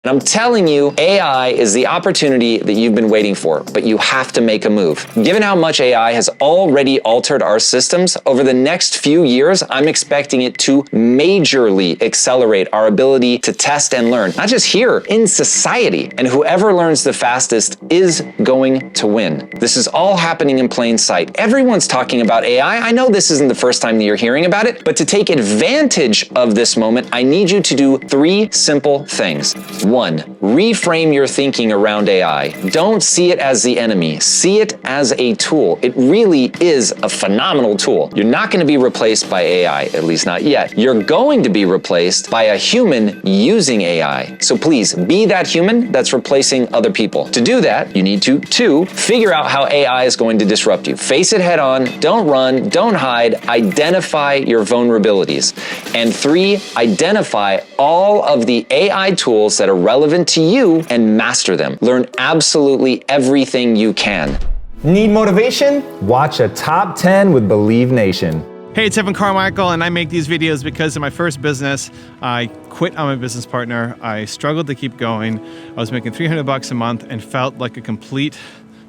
And I'm telling you, AI is the opportunity that you've been waiting for, but you have to make a move. Given how much AI has already altered our systems, over the next few years, I'm expecting it to majorly accelerate our ability to test and learn, not just here, in society. And whoever learns the fastest is going to win. This is all happening in plain sight. Everyone's talking about AI. I know this isn't the first time that you're hearing about it, but to take advantage of this moment, I need you to do 3 simple things. 1, reframe your thinking around AI. Don't see it as the enemy. See it as a tool. It really is a phenomenal tool. You're not going to be replaced by AI, at least not yet. You're going to be replaced by a human using AI. So please, be that human that's replacing other people. To do that, you need to, 2, figure out how AI is going to disrupt you. Face it head on. Don't run. Don't hide. Identify your vulnerabilities. And 3, identify all of the AI tools that are relevant to you and master them. Learn absolutely everything you can. Need motivation? Watch a Top 10 with Believe Nation. Hey, it's Carmichael, and I make these videos because in my first business, I quit on my business partner. I struggled to keep going. I was making $300 a month and felt like a complete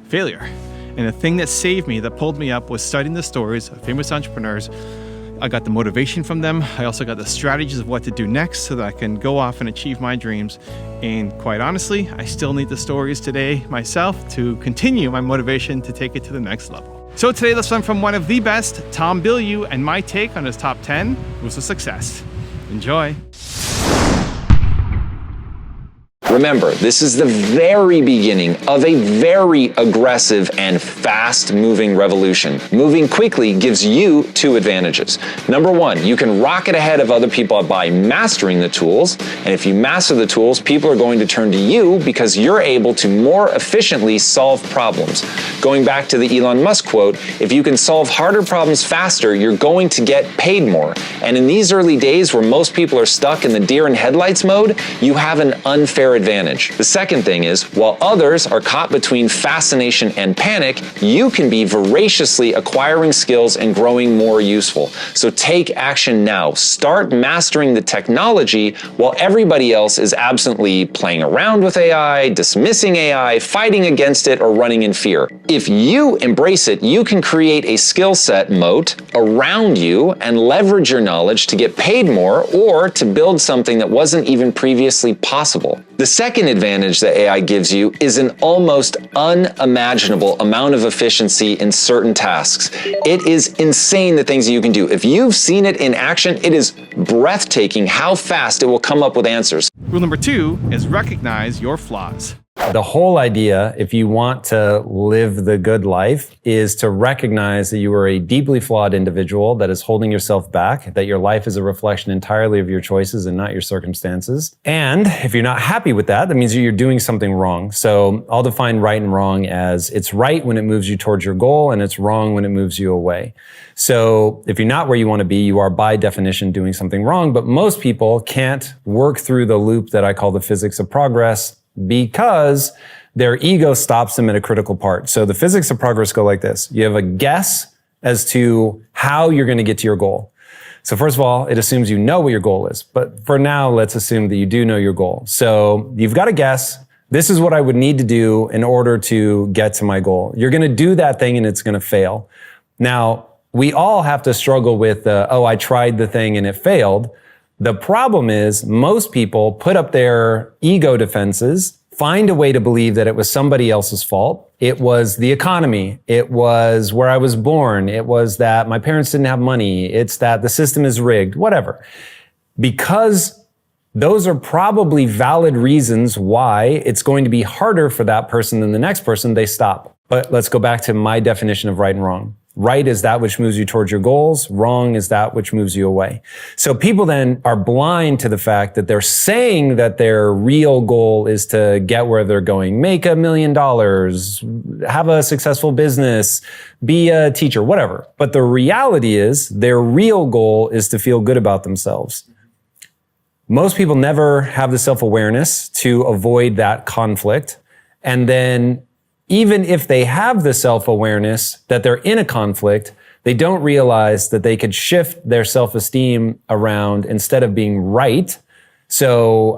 failure. And the thing that saved me, that pulled me up, was studying the stories of famous entrepreneurs. I got the motivation from them. I also got the strategies of what to do next so that I can go off and achieve my dreams. And quite honestly, I still need the stories today myself to continue my motivation to take it to the next level. So today, let's learn from one of the best, Tom Bilyeu, and my take on his top 10 rules of success. Enjoy. Remember, this is the very beginning of a very aggressive and fast-moving revolution. Moving quickly gives you 2 advantages. Number 1, you can rocket ahead of other people by mastering the tools. And if you master the tools, people are going to turn to you because you're able to more efficiently solve problems. Going back to the Elon Musk quote, if you can solve harder problems faster, you're going to get paid more. And in these early days where most people are stuck in the deer in headlights mode, you have an unfair advantage. The second thing is, while others are caught between fascination and panic, you can be voraciously acquiring skills and growing more useful. So take action now. Start mastering the technology while everybody else is absently playing around with AI, dismissing AI, fighting against it, or running in fear. If you embrace it, you can create a skill set moat around you and leverage your knowledge to get paid more or to build something that wasn't even previously possible. The second advantage that AI gives you is an almost unimaginable amount of efficiency in certain tasks. It is insane the things that you can do. If you've seen it in action, it is breathtaking how fast it will come up with answers. Rule number 2 is recognize your flaws. The whole idea, if you want to live the good life, is to recognize that you are a deeply flawed individual that is holding yourself back, that your life is a reflection entirely of your choices and not your circumstances. And if you're not happy with that, that means you're doing something wrong. So I'll define right and wrong as it's right when it moves you towards your goal and it's wrong when it moves you away. So if you're not where you want to be, you are by definition doing something wrong. But most people can't work through the loop that I call the physics of progress because their ego stops them at a critical part. So the physics of progress go like this. You have a guess as to how you're going to get to your goal. So first of all, it assumes you know what your goal is. But for now, let's assume that you do know your goal. So you've got a guess. This is what I would need to do in order to get to my goal. You're going to do that thing and it's going to fail. Now, we all have to struggle with, I tried the thing and it failed. The problem is most people put up their ego defenses, find a way to believe that it was somebody else's fault. It was the economy. It was where I was born. It was that my parents didn't have money. It's that the system is rigged, whatever. Because those are probably valid reasons why it's going to be harder for that person than the next person, they stop. But let's go back to my definition of right and wrong. Right is that which moves you towards your goals. Wrong is that which moves you away. So people then are blind to the fact that they're saying that their real goal is to get where they're going, make $1 million, have a successful business, be a teacher, whatever. But the reality is their real goal is to feel good about themselves. Most people never have the self-awareness to avoid that conflict. And then even if they have the self-awareness that they're in a conflict, they don't realize that they could shift their self-esteem around instead of being right. So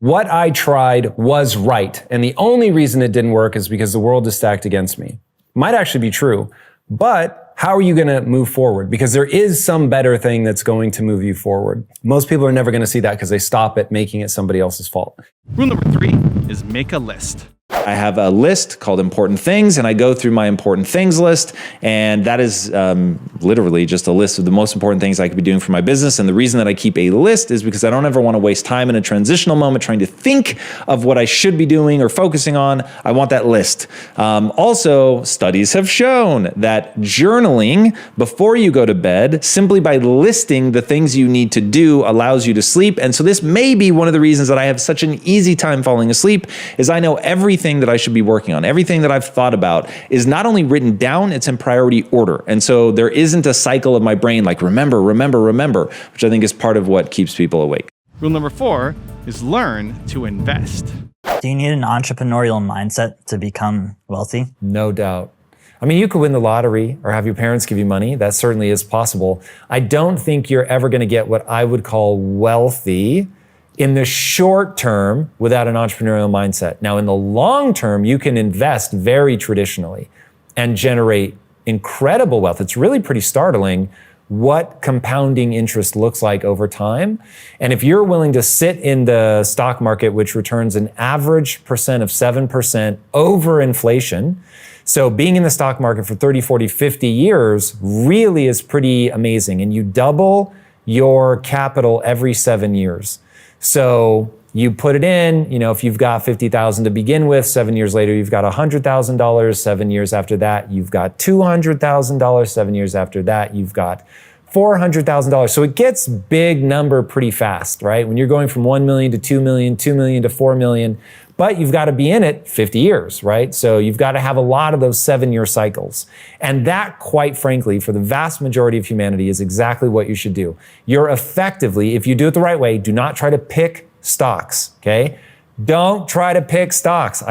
What I tried was right. And the only reason it didn't work is because the world is stacked against me. Might actually be true, but how are you going to move forward? Because there is some better thing that's going to move you forward. Most people are never going to see that because they stop at making it somebody else's fault. Rule number 3 is make a list. I have a list called important things, and I go through my important things list, and that is literally just a list of the most important things I could be doing for my business. And the reason that I keep a list is because I don't ever want to waste time in a transitional moment trying to think of what I should be doing or focusing on. I want that list. Also, studies have shown that journaling before you go to bed, simply by listing the things you need to do, allows you to sleep. And so this may be one of the reasons that I have such an easy time falling asleep, is I know everything that I should be working on, everything that I've thought about is not only written down, it's in priority order. And so there isn't a cycle of my brain like remember, which I think is part of what keeps people awake. Rule number 4 is learn to invest. Do you need an entrepreneurial mindset to become wealthy? No doubt. I mean, you could win the lottery or have your parents give you money. That certainly is possible. I don't think you're ever going to get what I would call wealthy in the short term without an entrepreneurial mindset. Now, in the long term, you can invest very traditionally and generate incredible wealth. It's really pretty startling what compounding interest looks like over time. And if you're willing to sit in the stock market, which returns an average percent of 7% over inflation, so being in the stock market for 30, 40, 50 years really is pretty amazing. And you double your capital every 7 years. So you put it in, if you've got $50,000 to begin with, 7 years later, you've got $100,000. 7 years after that, you've got $200,000. 7 years after that, you've got $400,000. So it gets big number pretty fast, right? When you're going from 1 million to 2 million, 2 million to 4 million, but you've got to be in it 50 years, right? So you've got to have a lot of those 7-year cycles. And that, quite frankly, for the vast majority of humanity is exactly what you should do. You're effectively, if you do it the right way, do not try to pick stocks, okay? Don't try to pick stocks.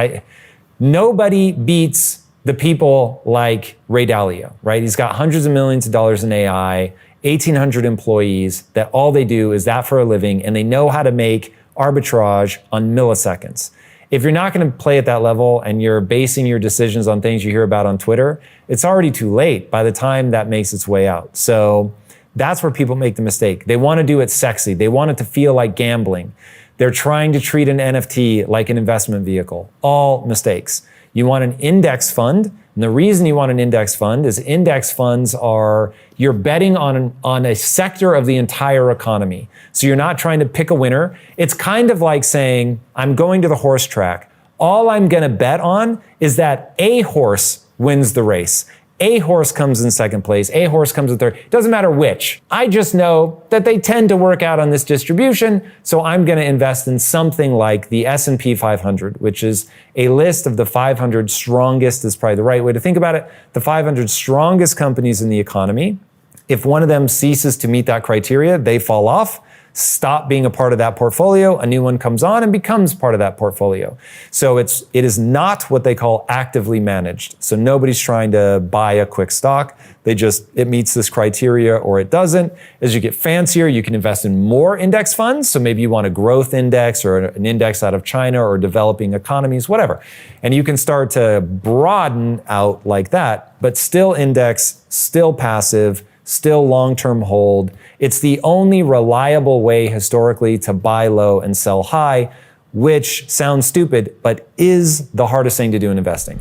Nobody beats the people like Ray Dalio, right? He's got hundreds of millions of dollars in AI, 1,800 employees that all they do is that for a living, and they know how to make arbitrage on milliseconds. If you're not going to play at that level and you're basing your decisions on things you hear about on Twitter, it's already too late by the time that makes its way out. So that's where people make the mistake. They want to do it sexy. They want it to feel like gambling. They're trying to treat an NFT like an investment vehicle. All mistakes. You want an index fund. And the reason you want an index fund is index funds are, you're betting on a sector of the entire economy. So you're not trying to pick a winner. It's kind of like saying, I'm going to the horse track. All I'm going to bet on is that a horse wins the race. A horse comes in second place, a horse comes in third. Doesn't matter which. I just know that they tend to work out on this distribution, so I'm going to invest in something like the S&P 500, which is a list of the 500 strongest, is probably the right way to think about it, the 500 strongest companies in the economy. If one of them ceases to meet that criteria, they fall off, stop being a part of that portfolio, a new one comes on and becomes part of that portfolio. So it is not what they call actively managed. So nobody's trying to buy a quick stock. It meets this criteria or it doesn't. As you get fancier, you can invest in more index funds. So maybe you want a growth index or an index out of China or developing economies, whatever. And you can start to broaden out like that, but still index, still passive, still long-term hold. It's the only reliable way historically to buy low and sell high, which sounds stupid, but is the hardest thing to do in investing.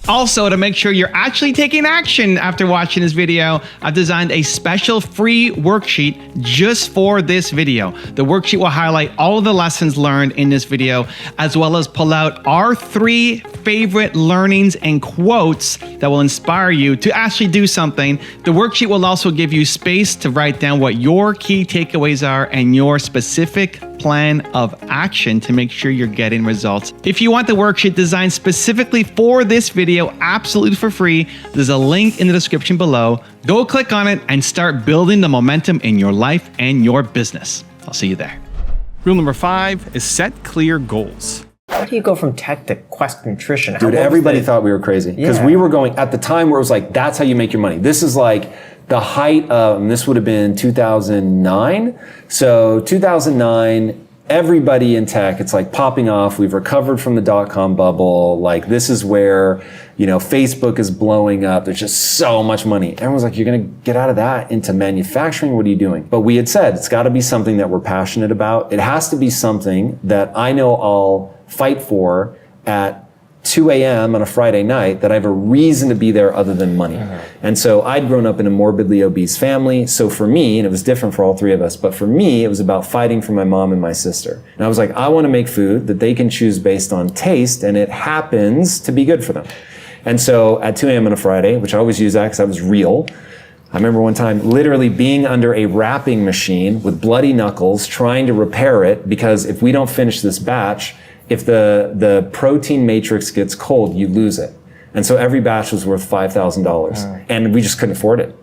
Also, to make sure you're actually taking action after watching this video, I've designed a special free worksheet just for this video. The worksheet will highlight all of the lessons learned in this video, as well as pull out our 3 favorite learnings and quotes that will inspire you to actually do something. The worksheet will also give you space to write down what your key takeaways are and your specific plan of action to make sure you're getting results. If you want the worksheet designed specifically for this video, absolutely for free, there's a link in the description below. Go click on it and start building the momentum in your life and your business. I'll see you there. Rule number 5 is set clear goals. How do you go from tech to Quest Nutrition? Dude, everybody thought we were crazy because we were going at the time where it was like, that's how you make your money. This is like the height of, and this would have been 2009. So 2009, everybody in tech, it's like popping off. We've recovered from the dot-com bubble. Like this is where, Facebook is blowing up. There's just so much money. Everyone's like, you're going to get out of that into manufacturing? What are you doing? But we had said, it's got to be something that we're passionate about. It has to be something that I know I'll fight for at 2 a.m. on a Friday night, that I have a reason to be there other than money. And so I'd grown up in a morbidly obese family. So for me, and it was different for all three of us, but for me, it was about fighting for my mom and my sister. And I was like, I want to make food that they can choose based on taste, and it happens to be good for them. And so at 2 a.m. on a Friday, which I always use that because I was real, I remember one time literally being under a wrapping machine with bloody knuckles trying to repair it, because if we don't finish this batch, if the protein matrix gets cold, you lose it. And so every batch was worth $5,000 and we just couldn't afford it.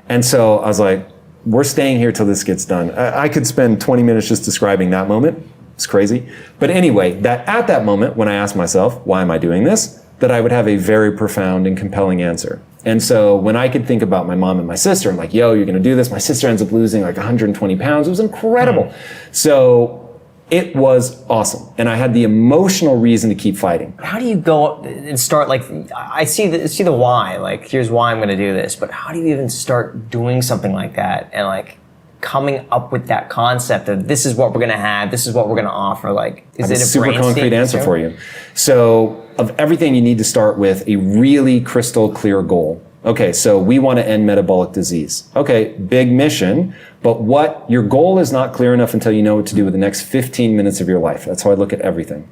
And so I was like, we're staying here till this gets done. I could spend 20 minutes just describing that moment. It's crazy. But anyway, at that moment, when I asked myself, why am I doing this? That I would have a very profound and compelling answer. And so when I could think about my mom and my sister, I'm like, yo, you're going to do this. My sister ends up losing like 120 pounds. It was incredible. So it was awesome. And I had the emotional reason to keep fighting. How do you go and start, like, I see the why, like, here's why I'm going to do this, but how do you even start doing something like that and like coming up with that concept of this is what we're going to have, this is what we're going to offer? Like, is it a super brain concrete state answer for you? So of everything, you need to start with a really crystal clear goal. Okay, so we want to end metabolic disease. Okay, big mission, but what your goal is not clear enough until you know what to do with the next 15 minutes of your life. That's how I look at everything.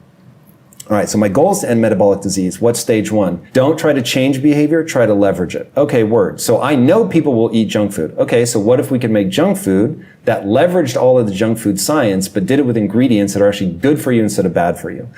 All right, so my goal is to end metabolic disease. What's stage one? Don't try to change behavior, try to leverage it. Okay, word. So I know people will eat junk food. Okay, so what if we could make junk food that leveraged all of the junk food science, but did it with ingredients that are actually good for you instead of bad for you?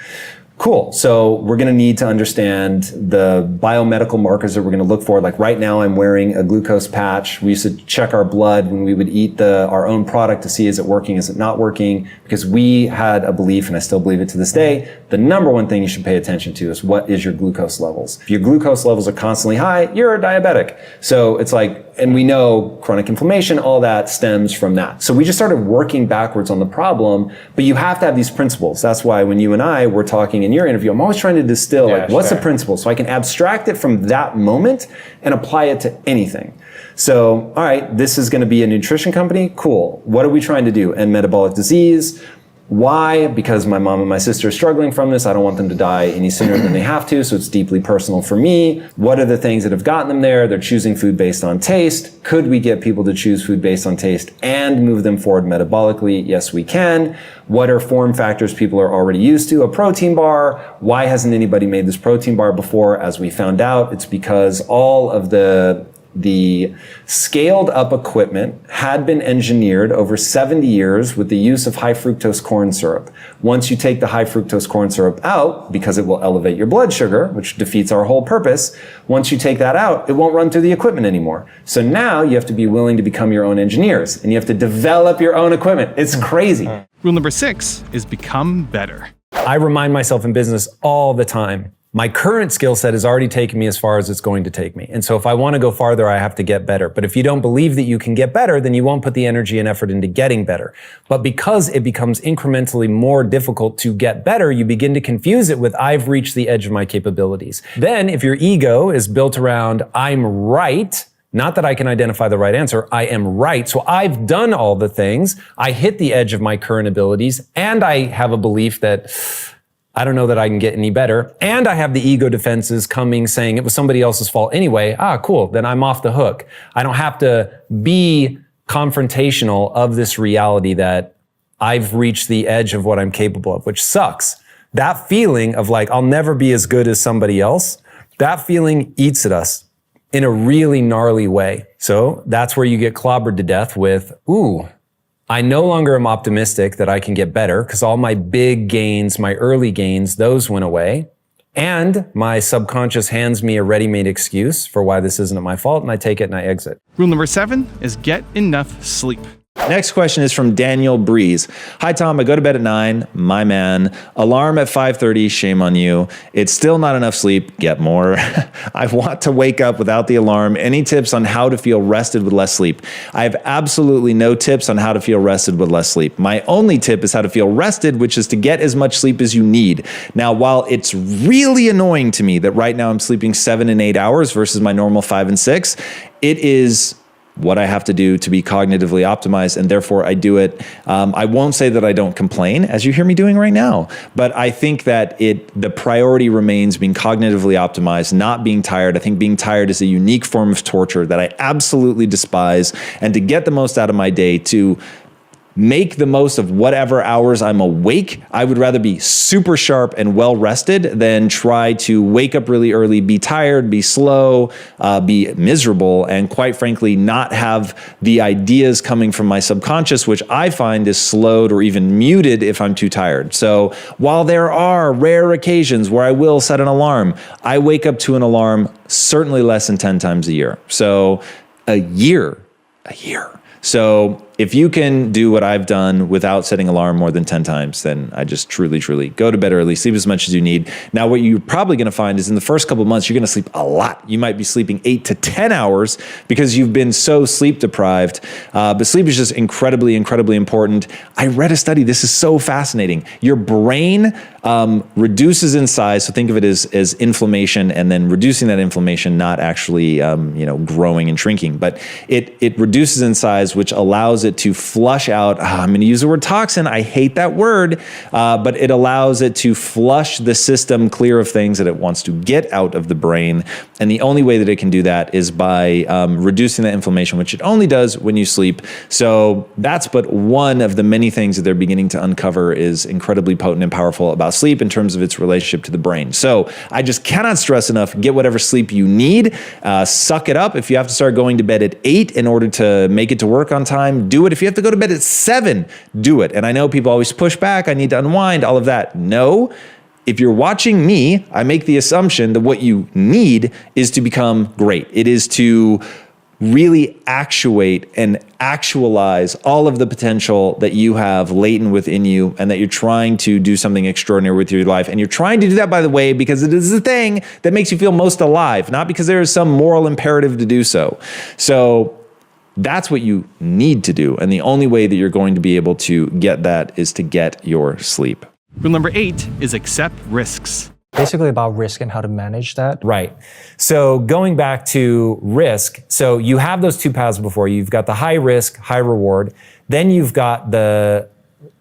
Cool. So we're going to need to understand the biomedical markers that we're going to look for. Like right now, I'm wearing a glucose patch. We used to check our blood when we would eat our own product to see, is it working, is it not working? Because we had a belief, and I still believe it to this day, the number one thing you should pay attention to is what is your glucose levels. If your glucose levels are constantly high, you're a diabetic. So it's like, and we know chronic inflammation, all that stems from that. So we just started working backwards on the problem, but you have to have these principles. That's why when you and I were talking in your interview, I'm always trying to distill, what's the principle? So I can abstract it from that moment and apply it to anything. So, all right, this is going to be a nutrition company. Cool. What are we trying to do? End metabolic disease. Why? Because my mom and my sister are struggling from this. I don't want them to die any sooner than they have to, so it's deeply personal for me. What are the things that have gotten them there? They're choosing food based on taste. Could we get people to choose food based on taste and move them forward metabolically? Yes, we can. What are form factors people are already used to? A protein bar. Why hasn't anybody made this protein bar before? As we found out, it's because all of the scaled up equipment had been engineered over 70 years with the use of high fructose corn syrup. Once you take the high fructose corn syrup out, because it will elevate your blood sugar, which defeats our whole purpose, once you take that out, it won't run through the equipment anymore. So now you have to be willing to become your own engineers, and you have to develop your own equipment. It's crazy. Rule number 6 is become better. I remind myself in business all the time, my current skill set has already taken me as far as it's going to take me. And so if I want to go farther, I have to get better. But if you don't believe that you can get better, then you won't put the energy and effort into getting better. But because it becomes incrementally more difficult to get better, you begin to confuse it with, I've reached the edge of my capabilities. Then if your ego is built around, I'm right, not that I can identify the right answer, I am right. So I've done all the things, I hit the edge of my current abilities, and I have a belief that I don't know that I can get any better. And I have the ego defenses coming saying it was somebody else's fault anyway. Cool. Then I'm off the hook. I don't have to be confrontational of this reality that I've reached the edge of what I'm capable of, which sucks. That feeling of like, I'll never be as good as somebody else, that feeling eats at us in a really gnarly way. So that's where you get clobbered to death with, I no longer am optimistic that I can get better because all my big gains, my early gains, those went away. And my subconscious hands me a ready-made excuse for why this isn't my fault, and I take it and I exit. Rule number 7 is get enough sleep. Next question is from Daniel Breeze. Hi, Tom. I go to bed at 9. My man. Alarm at 5:30. Shame on you. It's still not enough sleep. Get more. I want to wake up without the alarm. Any tips on how to feel rested with less sleep? I have absolutely no tips on how to feel rested with less sleep. My only tip is how to feel rested, which is to get as much sleep as you need. Now, while it's really annoying to me that right now I'm sleeping 7 and 8 hours versus my normal 5 and 6, it is what I have to do to be cognitively optimized, and therefore I do it. I won't say that I don't complain, as you hear me doing right now, but I think that the priority remains being cognitively optimized, not being tired. I think being tired is a unique form of torture that I absolutely despise, and to get the most out of my day, to make the most of whatever hours I'm awake, I would rather be super sharp and well rested than try to wake up really early, be tired, be slow, be miserable, and quite frankly, not have the ideas coming from my subconscious, which I find is slowed or even muted if I'm too tired. So while there are rare occasions where I will set an alarm, I wake up to an alarm certainly less than 10 times a year. So a year. So if you can do what I've done without setting alarm more than 10 times, then I just truly go to bed early, sleep as much as you need. Now, what you're probably going to find is in the first couple of months, you're going to sleep a lot. You might be sleeping 8 to 10 hours because you've been so sleep deprived. But sleep is just incredibly important. I read a study. This is so fascinating. Your brain reduces in size. So think of it as inflammation, and then reducing that inflammation, not actually growing and shrinking, but it reduces in size, which allows it to flush out. I'm going to use the word toxin. I hate that word, but it allows it to flush the system clear of things that it wants to get out of the brain. And the only way that it can do that is by reducing that inflammation, which it only does when you sleep. So that's but one of the many things that they're beginning to uncover is incredibly potent and powerful about sleep in terms of its relationship to the brain. So I just cannot stress enough, get whatever sleep you need, suck it up. If you have to start going to bed at 8 in order to make it to work on time, do it. If you have to go to bed at 7, do it. And I know people always push back, I need to unwind, all of that. No. If you're watching me, I make the assumption that what you need is to become great. It is to really actuate and actualize all of the potential that you have latent within you, and that you're trying to do something extraordinary with your life. And you're trying to do that, by the way, because it is the thing that makes you feel most alive, not because there is some moral imperative to do so. So that's what you need to do. And the only way that you're going to be able to get that is to get your sleep. Rule number 8 is accept risks. Basically about risk and how to manage that. Right. So going back to risk, so you have those two paths before you. You've got the high risk, high reward. Then you've got the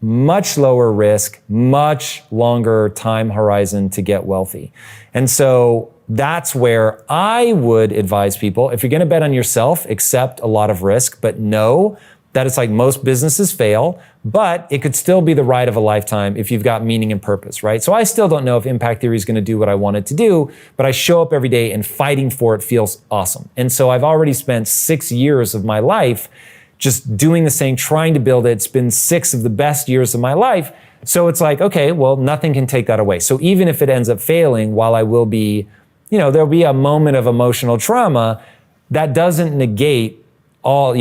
much lower risk, much longer time horizon to get wealthy. And so that's where I would advise people, if you're going to bet on yourself, accept a lot of risk, but know that it's like most businesses fail, but it could still be the ride of a lifetime if you've got meaning and purpose, right? So I still don't know if impact theory is going to do what I want it to do, but I show up every day and fighting for it feels awesome. And so I've already spent 6 years of my life just doing the same, trying to build it. It's been 6 of the best years of my life. So it's like, okay, well, nothing can take that away. So even if it ends up failing, while I will be, there'll be a moment of emotional trauma, that doesn't negate all,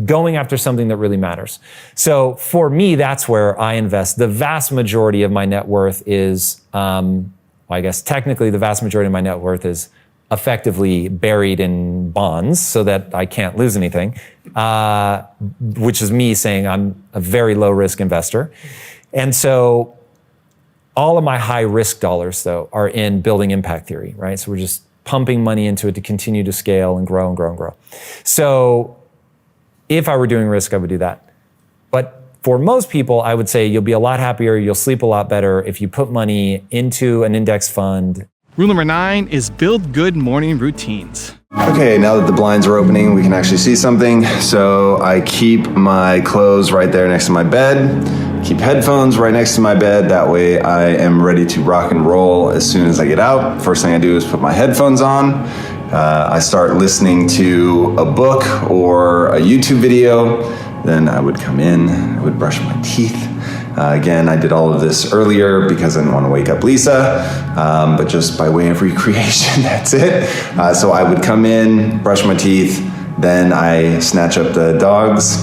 going after something that really matters. So for me, that's where I invest. The vast majority of my net worth is, I guess technically the vast majority of my net worth is effectively buried in bonds so that I can't lose anything, which is me saying I'm a very low risk investor. And so all of my high risk dollars though are in building impact theory, right? So we're just pumping money into it to continue to scale and grow and grow and grow. So if I were doing risk, I would do that. But for most people, I would say you'll be a lot happier, you'll sleep a lot better if you put money into an index fund. Rule number 9 is build good morning routines. Okay, now that the blinds are opening, we can actually see something. So I keep my clothes right there next to my bed, keep headphones right next to my bed. That way I am ready to rock and roll as soon as I get out. First thing I do is put my headphones on. I start listening to a book or a YouTube video. Then I would come in, I would brush my teeth. Again, I did all of this earlier because I didn't want to wake up Lisa, but just by way of recreation, that's it. So I would come in, brush my teeth, then I snatch up the dogs,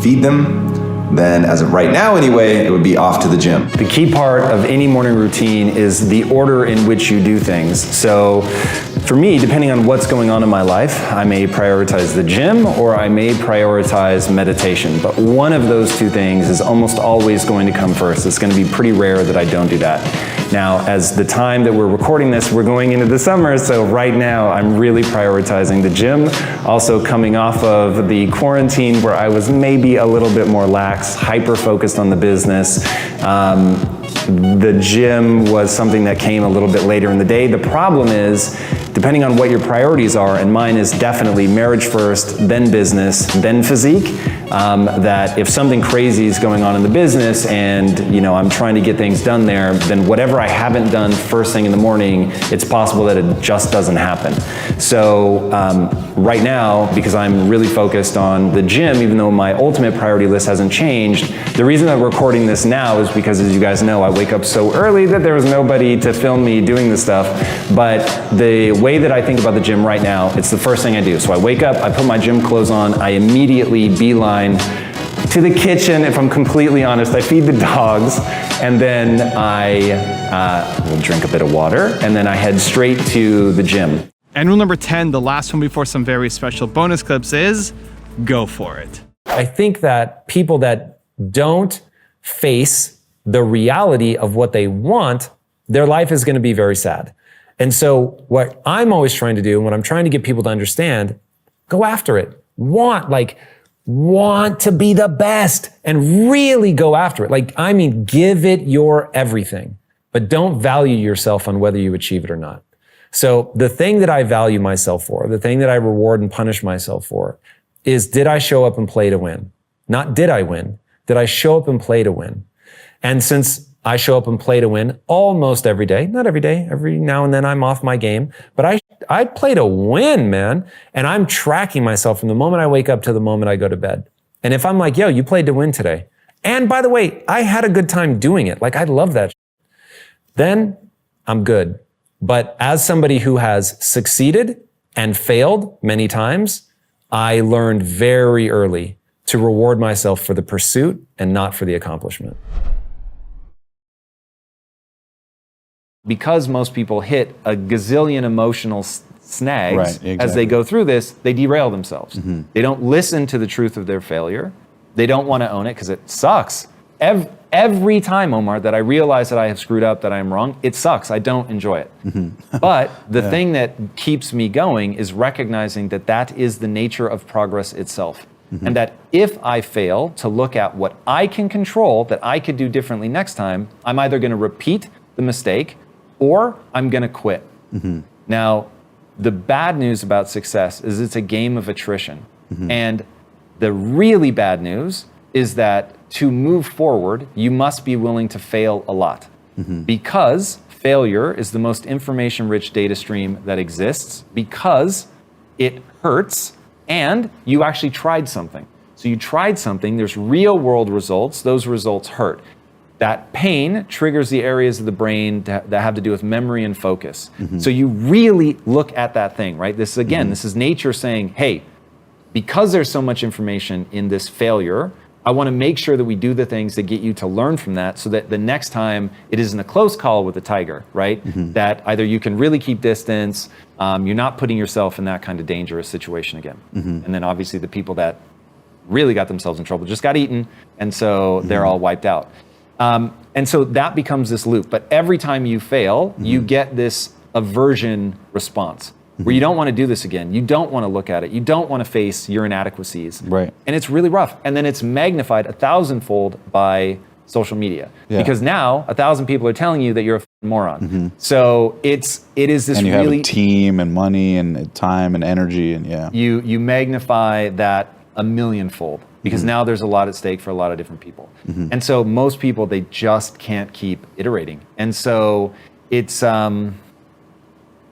feed them, then as of right now anyway, it would be off to the gym. The key part of any morning routine is the order in which you do things. So for me, depending on what's going on in my life, I may prioritize the gym or I may prioritize meditation. But one of those two things is almost always going to come first. It's going to be pretty rare that I don't do that. Now, as the time that we're recording this, we're going into the summer, so right now I'm really prioritizing the gym. Also coming off of the quarantine where I was maybe a little bit more lax, hyper-focused on the business. The gym was something that came a little bit later in the day. The problem is, depending on what your priorities are, and mine is definitely marriage first, then business, then physique, that if something crazy is going on in the business and I'm trying to get things done there, then whatever I haven't done first thing in the morning, it's possible that it just doesn't happen. So right now, because I'm really focused on the gym, even though my ultimate priority list hasn't changed, the reason that we're recording this now is because, as you guys know, I wake up so early that there was nobody to film me doing this stuff. But the way that I think about the gym right now, it's the first thing I do. So I wake up, I put my gym clothes on, I immediately beeline to the kitchen. If I'm completely honest, I feed the dogs, and then I will drink a bit of water, and then I head straight to the gym. And rule number 10, the last one before some very special bonus clips, is go for it. I think that people that don't face the reality of what they want, their life is going to be very sad. And so what I'm always trying to do, and what I'm trying to get people to understand, go after it. Want to be the best and really go after it. Give it your everything, but don't value yourself on whether you achieve it or not. So the thing that I value myself for, the thing that I reward and punish myself for, is did I show up and play to win? Not did I win? Did I show up and play to win? And since I show up and play to win almost every day, not every day, every now and then I'm off my game, but I play to win, man. And I'm tracking myself from the moment I wake up to the moment I go to bed. And if I'm like, yo, you played to win today. And by the way, I had a good time doing it. I love that. Then I'm good. But as somebody who has succeeded and failed many times, I learned very early to reward myself for the pursuit and not for the accomplishment. Because most people hit a gazillion emotional snags as they go through this, they derail themselves. They don't listen to the truth of their failure. They don't want to own it because it sucks. Every time, Omar, that I realize that I have screwed up, that I am wrong, it sucks. I don't enjoy it. But the thing that keeps me going is recognizing that that is the nature of progress itself. And that if I fail to look at what I can control, that I could do differently next time, I'm either going to repeat the mistake or I'm going to quit. Now, the bad news about success is it's a game of attrition. And the really bad news is that to move forward, you must be willing to fail a lot. Because failure is the most information-rich data stream that exists, because it hurts and you actually tried something. So you tried something, there's real-world results, those results hurt. That pain triggers the areas of the brain that have to do with memory and focus. So you really look at that thing, right? This is, again, this is nature saying, hey, because there's so much information in this failure, I want to make sure that we do the things that get you to learn from that so that the next time it isn't a close call with a tiger, right? That either you can really keep distance, you're not putting yourself in that kind of dangerous situation again. And then obviously the people that really got themselves in trouble just got eaten, and so they're all wiped out. And so that becomes this loop. But every time you fail, you get this aversion response where you don't want to do this again. You don't want to look at it. You don't want to face your inadequacies. Right. And it's really rough. And then it's magnified 1,000-fold by social media. Because now 1,000 people are telling you that you're a moron. So it is this and you really... have a team and money and time and energy and You magnify that 1,000,000-fold. Because now there's a lot at stake for a lot of different people. And so most people, they just can't keep iterating. And so it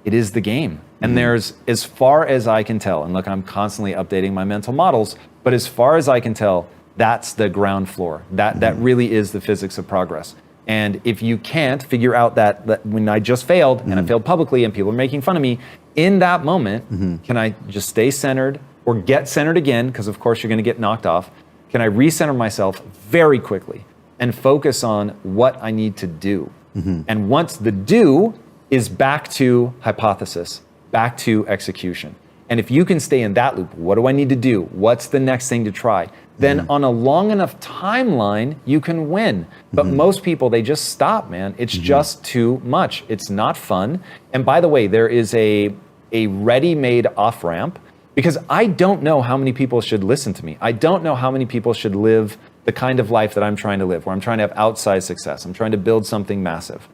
is the game. And there's, as far as I can tell, and look, I'm constantly updating my mental models, but as far as I can tell, that's the ground floor. That really is the physics of progress. And if you can't figure out that when I just failed, and I failed publicly, and people are making fun of me, in that moment, can I just stay centered, or get centered again, because of course you're going to get knocked off? can I recenter myself very quickly and focus on what I need to do? And once the do is back to hypothesis, back to execution. And if you can stay in that loop, what do I need to do? What's the next thing to try? Then on a long enough timeline, you can win. But most people, they just stop, man. It's just too much. It's not fun. And by the way, there is a ready-made off-ramp, because I don't know how many people should listen to me. I don't know how many people should live the kind of life that I'm trying to live, where I'm trying to have outsized success. I'm trying to build something massive.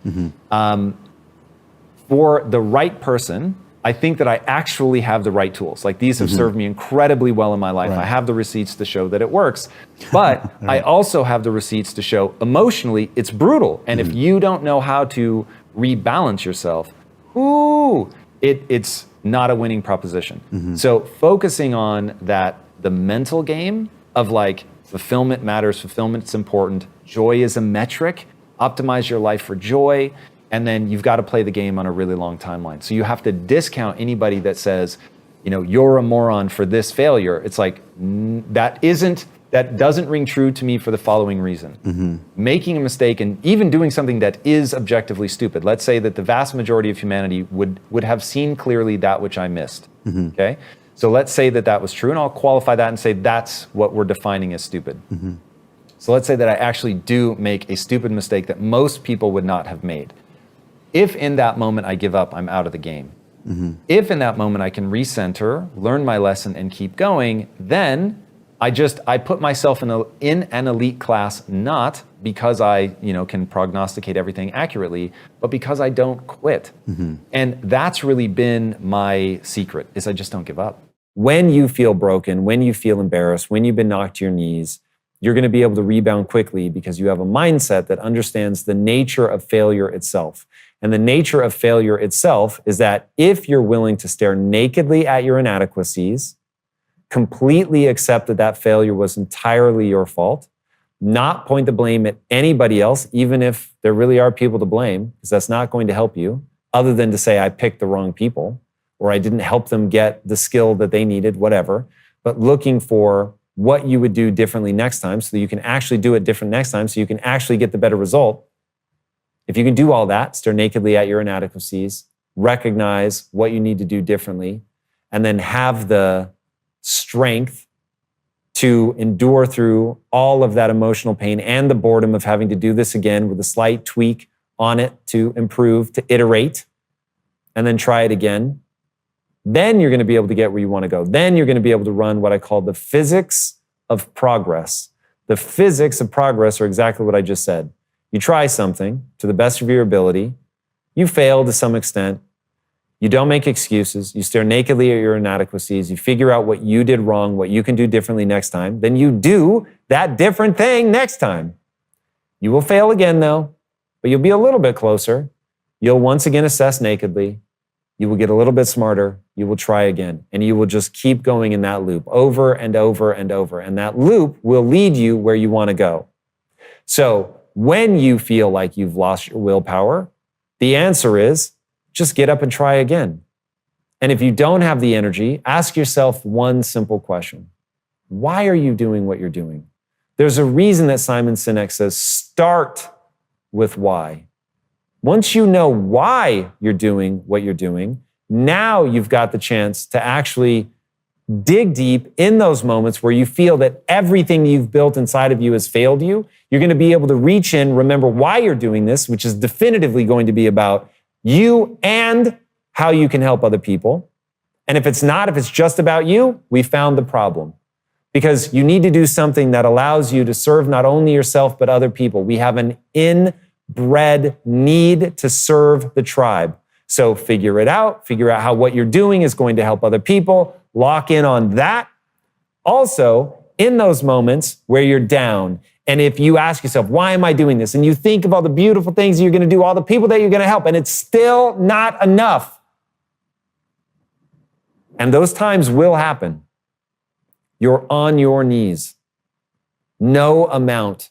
For the right person, I think that I actually have the right tools. Like, these have served me incredibly well in my life. I have the receipts to show that it works. But I also have the receipts to show emotionally it's brutal. And if you don't know how to rebalance yourself, it's not a winning proposition. So focusing on that, the mental game of like, fulfillment matters, fulfillment's important, joy is a metric, optimize your life for joy, and then you've got to play the game on a really long timeline. So you have to discount anybody that says, you know, you're a moron for this failure. It's like, that doesn't ring true to me for the following reason. Making a mistake and even doing something that is objectively stupid. Let's say that the vast majority of humanity would have seen clearly that which I missed, okay? So let's say that that was true, and I'll qualify that and say that's what we're defining as stupid. So let's say that I actually do make a stupid mistake that most people would not have made. If in that moment I give up, I'm out of the game. If in that moment I can recenter, learn my lesson, and keep going, then I put myself in an elite class, not because I can prognosticate everything accurately, but because I don't quit. And that's really been my secret, is I just don't give up. When you feel broken, when you feel embarrassed, when you've been knocked to your knees, you're going to be able to rebound quickly because you have a mindset that understands the nature of failure itself. And the nature of failure itself is that if you're willing to stare nakedly at your inadequacies, completely accept that that failure was entirely your fault, not point the blame at anybody else, even if there really are people to blame, because that's not going to help you, other than to say, I picked the wrong people, or I didn't help them get the skill that they needed, whatever. But looking for what you would do differently next time so that you can actually do it different next time so you can actually get the better result. If you can do all that, stare nakedly at your inadequacies, recognize what you need to do differently, and then have the strength to endure through all of that emotional pain and the boredom of having to do this again with a slight tweak on it to improve, to iterate, and then try it again. Then you're going to be able to get where you want to go. Then you're going to be able to run what I call the physics of progress. The physics of progress are exactly what I just said. You try something to the best of your ability. You fail to some extent. You don't make excuses. You stare nakedly at your inadequacies. You figure out what you did wrong, what you can do differently next time. Then you do that different thing next time. You will fail again, though, but you'll be a little bit closer. You'll once again assess nakedly. You will get a little bit smarter. You will try again. And you will just keep going in that loop over and over and over. And that loop will lead you where you want to go. So when you feel like you've lost your willpower, the answer is just get up and try again. And if you don't have the energy, ask yourself one simple question. Why are you doing what you're doing? There's a reason that Simon Sinek says, start with why. Once you know why you're doing what you're doing, now you've got the chance to actually dig deep in those moments where you feel that everything you've built inside of you has failed you. You're going to be able to reach in, remember why you're doing this, which is definitively going to be about you and how you can help other people. And if it's just about you, we found the problem. Because you need to do something that allows you to serve not only yourself, but other people. We have an inbred need to serve the tribe. So figure it out, figure out how what you're doing is going to help other people, lock in on that. Also, in those moments where you're down, and if you ask yourself, why am I doing this? And you think of all the beautiful things you're going to do, all the people that you're going to help, and it's still not enough. And those times will happen. You're on your knees. No amount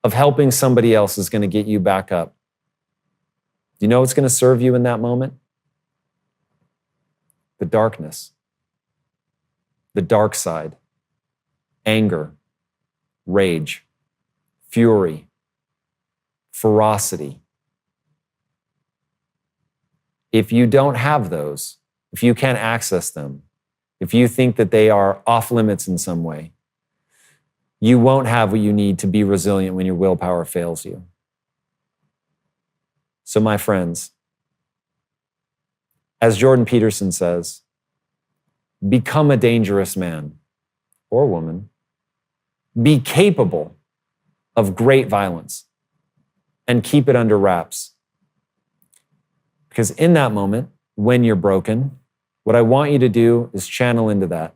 of helping somebody else is going to get you back up. Do you know what's going to serve you in that moment? The darkness. The dark side. Anger. rage, fury, ferocity. If you don't have those, if you can't access them, if you think that they are off limits in some way, you won't have what you need to be resilient when your willpower fails you. So my friends, as Jordan Peterson says, become a dangerous man or woman. Be capable of great violence and keep it under wraps. Because in that moment, when you're broken, what I want you to do is channel into that.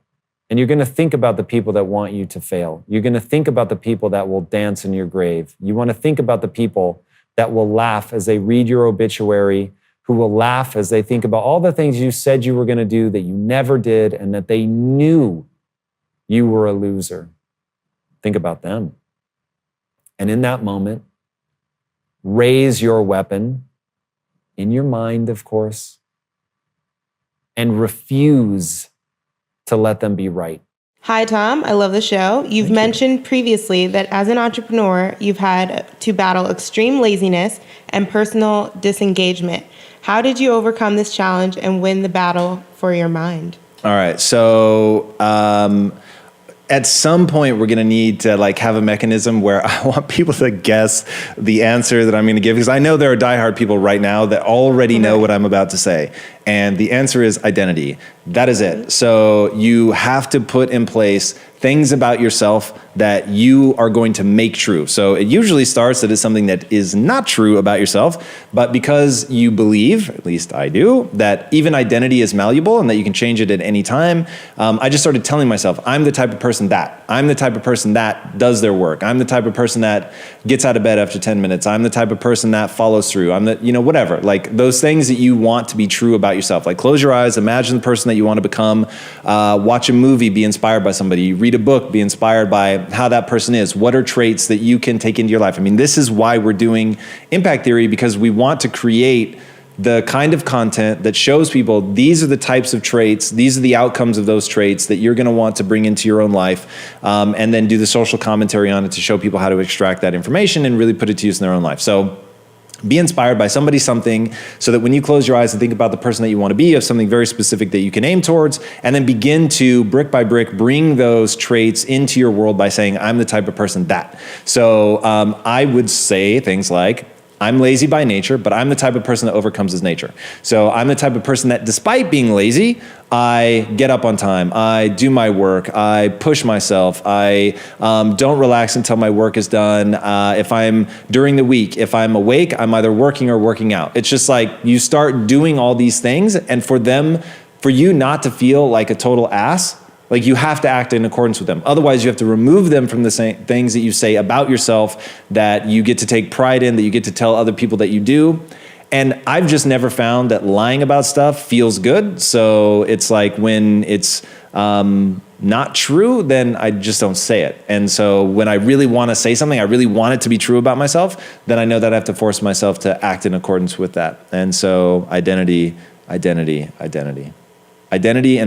And you're going to think about the people that want you to fail. You're going to think about the people that will dance in your grave. You want to think about the people that will laugh as they read your obituary, who will laugh as they think about all the things you said you were going to do that you never did and that they knew you were a loser. Think about them. And in that moment, raise your weapon in your mind, of course, and refuse to let them be right. Hi, Tom. I love the show. You've mentioned previously that as an entrepreneur, you've had to battle extreme laziness and personal disengagement. How did you overcome this challenge and win the battle for your mind? All right. So, at some point, we're going to need to have a mechanism where I want people to guess the answer that I'm going to give, because I know there are diehard people right now that already know what I'm about to say. And the answer is identity. That is it. So you have to put in place things about yourself that you are going to make true. So it usually starts that it's something that is not true about yourself, but because you believe, at least I do, that even identity is malleable and that you can change it at any time, I just started telling myself, I'm the type of person that. I'm the type of person that does their work. I'm the type of person that gets out of bed after 10 minutes. I'm the type of person that follows through. I'm the, whatever. Those things that you want to be true about yourself. Close your eyes, imagine the person that you want to become, watch a movie, be inspired by somebody, read a book, be inspired by how that person is. What are traits that you can take into your life? I mean, this is why we're doing Impact Theory, because we want to create the kind of content that shows people these are the types of traits, these are the outcomes of those traits that you're going to want to bring into your own life, and then do the social commentary on it to show people how to extract that information and really put it to use in their own life. So be inspired by somebody, something, so that when you close your eyes and think about the person that you want to be, you have something very specific that you can aim towards, and then begin to, brick by brick, bring those traits into your world by saying, I'm the type of person that. So I would say things like, I'm lazy by nature, but I'm the type of person that overcomes his nature. So I'm the type of person that, despite being lazy, I get up on time, I do my work, I push myself, I don't relax until my work is done. If I'm during the week, if I'm awake, I'm either working or working out. It's just you start doing all these things, and for you not to feel like a total ass, you have to act in accordance with them. Otherwise, you have to remove them from the same things that you say about yourself, that you get to take pride in, that you get to tell other people that you do. And I've just never found that lying about stuff feels good. So it's when it's not true, then I just don't say it. And so when I really want to say something, I really want it to be true about myself, then I know that I have to force myself to act in accordance with that. And so identity and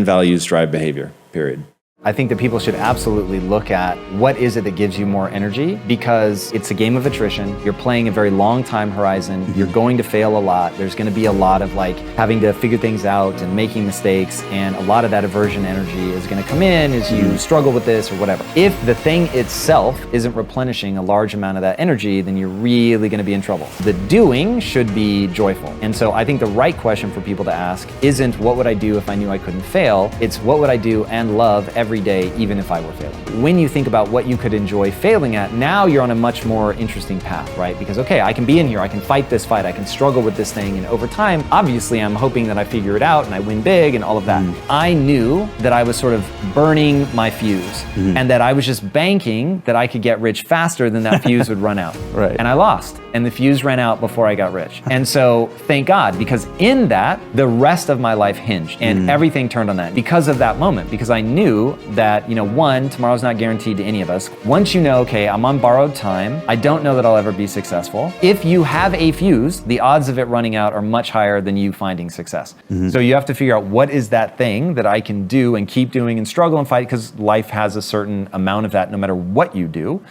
values drive behavior. Period. I think that people should absolutely look at what is it that gives you more energy, because it's a game of attrition. You're playing a very long time horizon. You're going to fail a lot. There's going to be a lot of having to figure things out and making mistakes, and a lot of that aversion energy is going to come in as you struggle with this or whatever. If the thing itself isn't replenishing a large amount of that energy, then you're really going to be in trouble. The doing should be joyful. And so I think the right question for people to ask isn't what would I do if I knew I couldn't fail? It's what would I do and love every day, even if I were failing. When you think about what you could enjoy failing at, now you're on a much more interesting path, right? Because, okay, I can be in here, I can fight this fight, I can struggle with this thing, and over time, obviously, I'm hoping that I figure it out and I win big and all of that. I knew that I was sort of burning my fuse, and that I was just banking that I could get rich faster than that fuse would run out. Right. And I lost, and the fuse ran out before I got rich. And so, thank God, because in that, the rest of my life hinged, and everything turned on that because of that moment, because I knew that, one, tomorrow's not guaranteed to any of us. Once you know, okay, I'm on borrowed time, I don't know that I'll ever be successful. If you have a fuse, the odds of it running out are much higher than you finding success. So you have to figure out what is that thing that I can do and keep doing and struggle and fight, because life has a certain amount of that no matter what you do.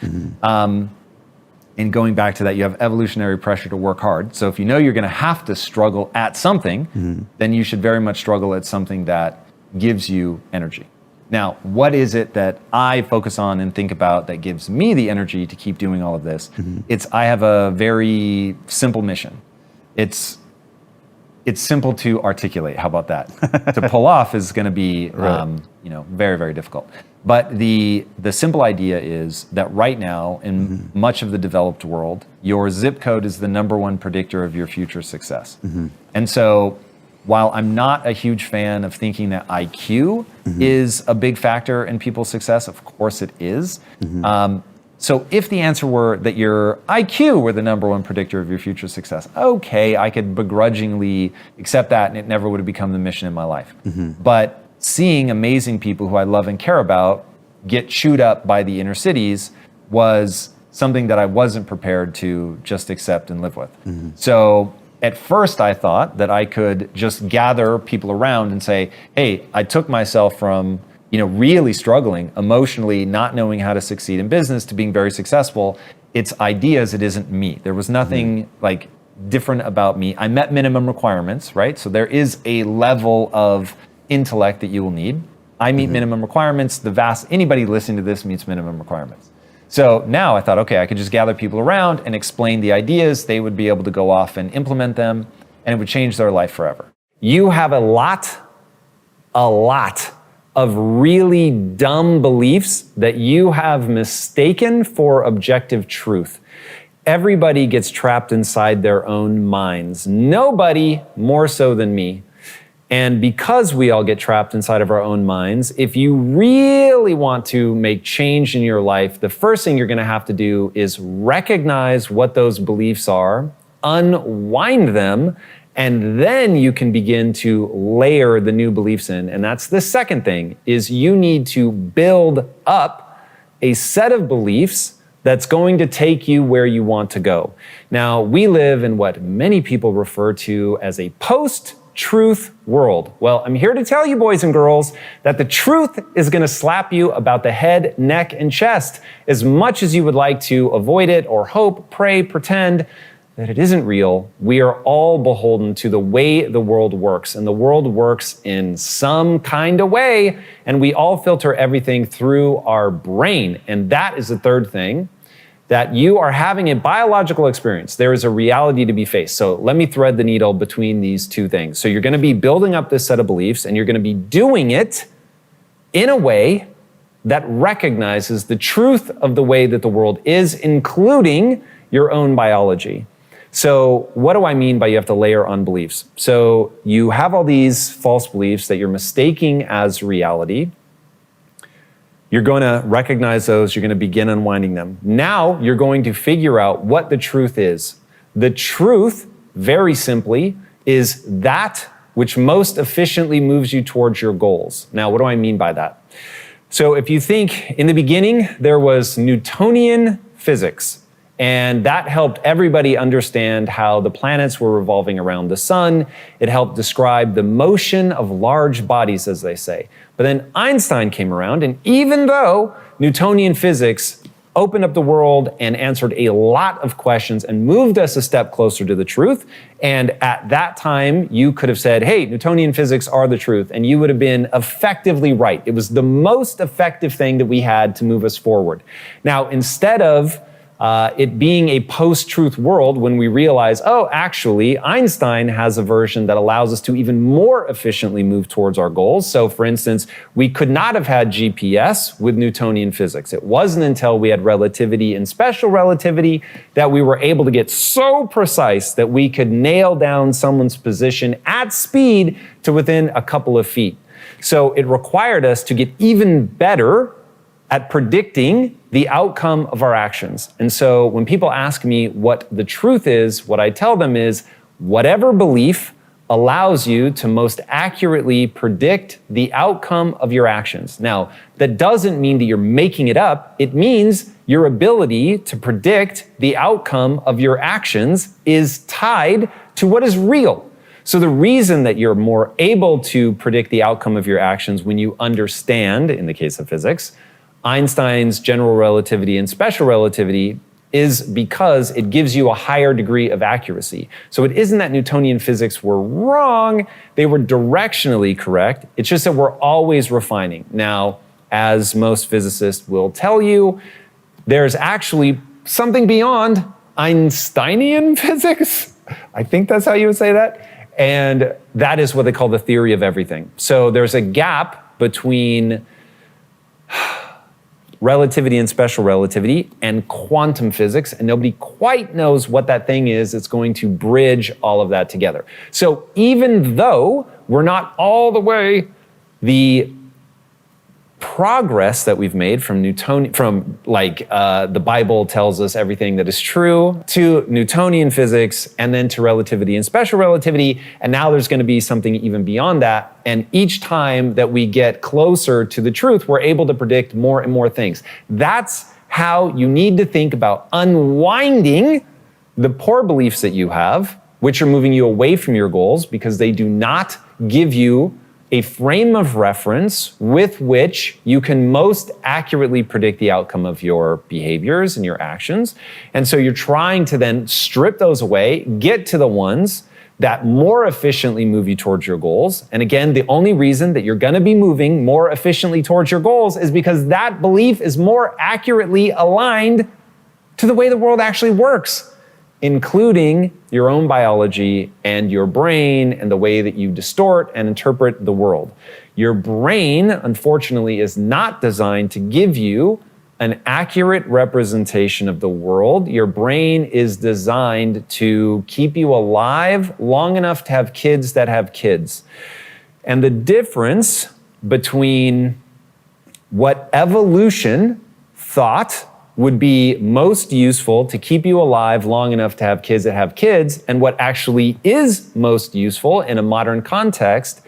And going back to that, you have evolutionary pressure to work hard. So if you know you're going to have to struggle at something, then you should very much struggle at something that gives you energy. Now, what is it that I focus on and think about that gives me the energy to keep doing all of this? I have a very simple mission. It's simple to articulate. How about that? To pull off is going to be, very, very difficult. But the simple idea is that right now, in much of the developed world, your zip code is the number one predictor of your future success. And so, while I'm not a huge fan of thinking that IQ is a big factor in people's success, of course it is. So if the answer were that your IQ were the number one predictor of your future success, okay, I could begrudgingly accept that and it never would have become the mission in my life. But seeing amazing people who I love and care about get chewed up by the inner cities was something that I wasn't prepared to just accept and live with. So at first I thought that I could just gather people around and say, hey, I took myself from really struggling emotionally, not knowing how to succeed in business, to being very successful. It's ideas, it isn't me. There was nothing different about me. I met minimum requirements, right? So there is a level of intellect that you will need. I meet minimum requirements. Anybody listening to this meets minimum requirements. So now I thought, okay, I could just gather people around and explain the ideas. They would be able to go off and implement them, and it would change their life forever. You have a lot of really dumb beliefs that you have mistaken for objective truth. Everybody gets trapped inside their own minds. Nobody more so than me. And because we all get trapped inside of our own minds, if you really want to make change in your life, the first thing you're going to have to do is recognize what those beliefs are, unwind them, and then you can begin to layer the new beliefs in. And that's the second thing, is you need to build up a set of beliefs that's going to take you where you want to go. Now, we live in what many people refer to as a post-truth world. Well, I'm here to tell you, boys and girls, that the truth is going to slap you about the head, neck, and chest. As much as you would like to avoid it or hope, pray, pretend that it isn't real, we are all beholden to the way the world works. And the world works in some kind of way, and we all filter everything through our brain. And that is the third thing, that you are having a biological experience. There is a reality to be faced. So let me thread the needle between these two things. So you're going to be building up this set of beliefs, and you're going to be doing it in a way that recognizes the truth of the way that the world is, including your own biology. So what do I mean by you have to layer on beliefs? So you have all these false beliefs that you're mistaking as reality. You're going to recognize those. You're going to begin unwinding them. Now you're going to figure out what the truth is. The truth, very simply, is that which most efficiently moves you towards your goals. Now, what do I mean by that? So if you think in the beginning, there was Newtonian physics. And that helped everybody understand how the planets were revolving around the sun. It helped describe the motion of large bodies, as they say. But then Einstein came around, and even though Newtonian physics opened up the world and answered a lot of questions and moved us a step closer to the truth, and at that time, you could have said, hey, Newtonian physics are the truth, and you would have been effectively right. It was the most effective thing that we had to move us forward. Now, instead of it being a post-truth world, when we realize, oh, actually, Einstein has a version that allows us to even more efficiently move towards our goals. So, for instance, we could not have had GPS with Newtonian physics. It wasn't until we had relativity and special relativity that we were able to get so precise that we could nail down someone's position at speed to within a couple of feet. So it required us to get even better at predicting the outcome of our actions. And so when people ask me what the truth is, what I tell them is whatever belief allows you to most accurately predict the outcome of your actions. Now, that doesn't mean that you're making it up. It means your ability to predict the outcome of your actions is tied to what is real. So the reason that you're more able to predict the outcome of your actions when you understand, in the case of physics, Einstein's general relativity and special relativity is because it gives you a higher degree of accuracy. So it isn't that Newtonian physics were wrong, they were directionally correct. It's just that we're always refining. Now, as most physicists will tell you, there's actually something beyond Einsteinian physics. I think that's how you would say that. And that is what they call the theory of everything. So there's a gap between relativity and special relativity and quantum physics, and nobody quite knows what that thing is that's going to bridge all of that together. So even though we're not all the way the progress that we've made from the Bible tells us everything that is true, to Newtonian physics, and then to relativity and special relativity, and now there's going to be something even beyond that. And each time that we get closer to the truth, we're able to predict more and more things. That's how you need to think about unwinding the poor beliefs that you have, which are moving you away from your goals because they do not give you a frame of reference with which you can most accurately predict the outcome of your behaviors and your actions. And so you're trying to then strip those away, get to the ones that more efficiently move you towards your goals. And again, the only reason that you're gonna be moving more efficiently towards your goals is because that belief is more accurately aligned to the way the world actually works, including your own biology and your brain and the way that you distort and interpret the world. Your brain, unfortunately, is not designed to give you an accurate representation of the world. Your brain is designed to keep you alive long enough to have kids that have kids. And the difference between what evolution thought would be most useful to keep you alive long enough to have kids that have kids, and what actually is most useful in a modern context,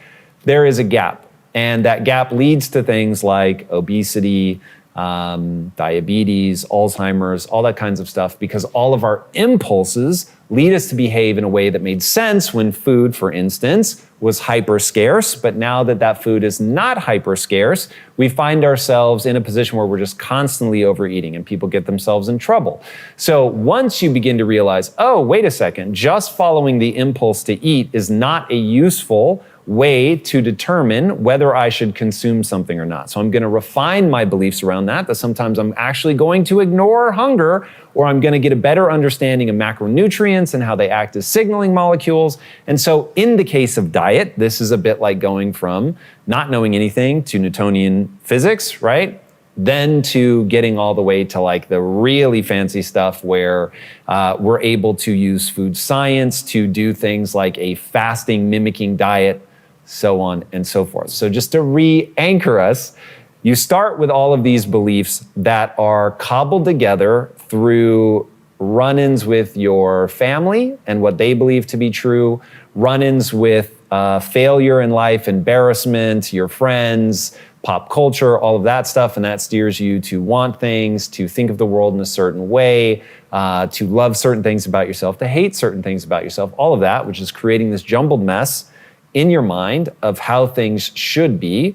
there is a gap. And that gap leads to things like obesity, diabetes, Alzheimer's, all that kinds of stuff, because all of our impulses lead us to behave in a way that made sense when food, for instance, was hyper scarce. But now that that food is not hyper scarce, we find ourselves in a position where we're just constantly overeating and people get themselves in trouble. So once you begin to realize, oh, wait a second, just following the impulse to eat is not a useful way to determine whether I should consume something or not. So I'm going to refine my beliefs around that sometimes I'm actually going to ignore hunger, or I'm going to get a better understanding of macronutrients and how they act as signaling molecules. And so in the case of diet, this is a bit like going from not knowing anything to Newtonian physics, right? Then to getting all the way to like the really fancy stuff where we're able to use food science to do things like a fasting mimicking diet, so on and so forth. So just to re-anchor us, you start with all of these beliefs that are cobbled together through run-ins with your family and what they believe to be true, run-ins with failure in life, embarrassment, your friends, pop culture, all of that stuff, and that steers you to want things, to think of the world in a certain way, to love certain things about yourself, to hate certain things about yourself, all of that, which is creating this jumbled mess in your mind of how things should be,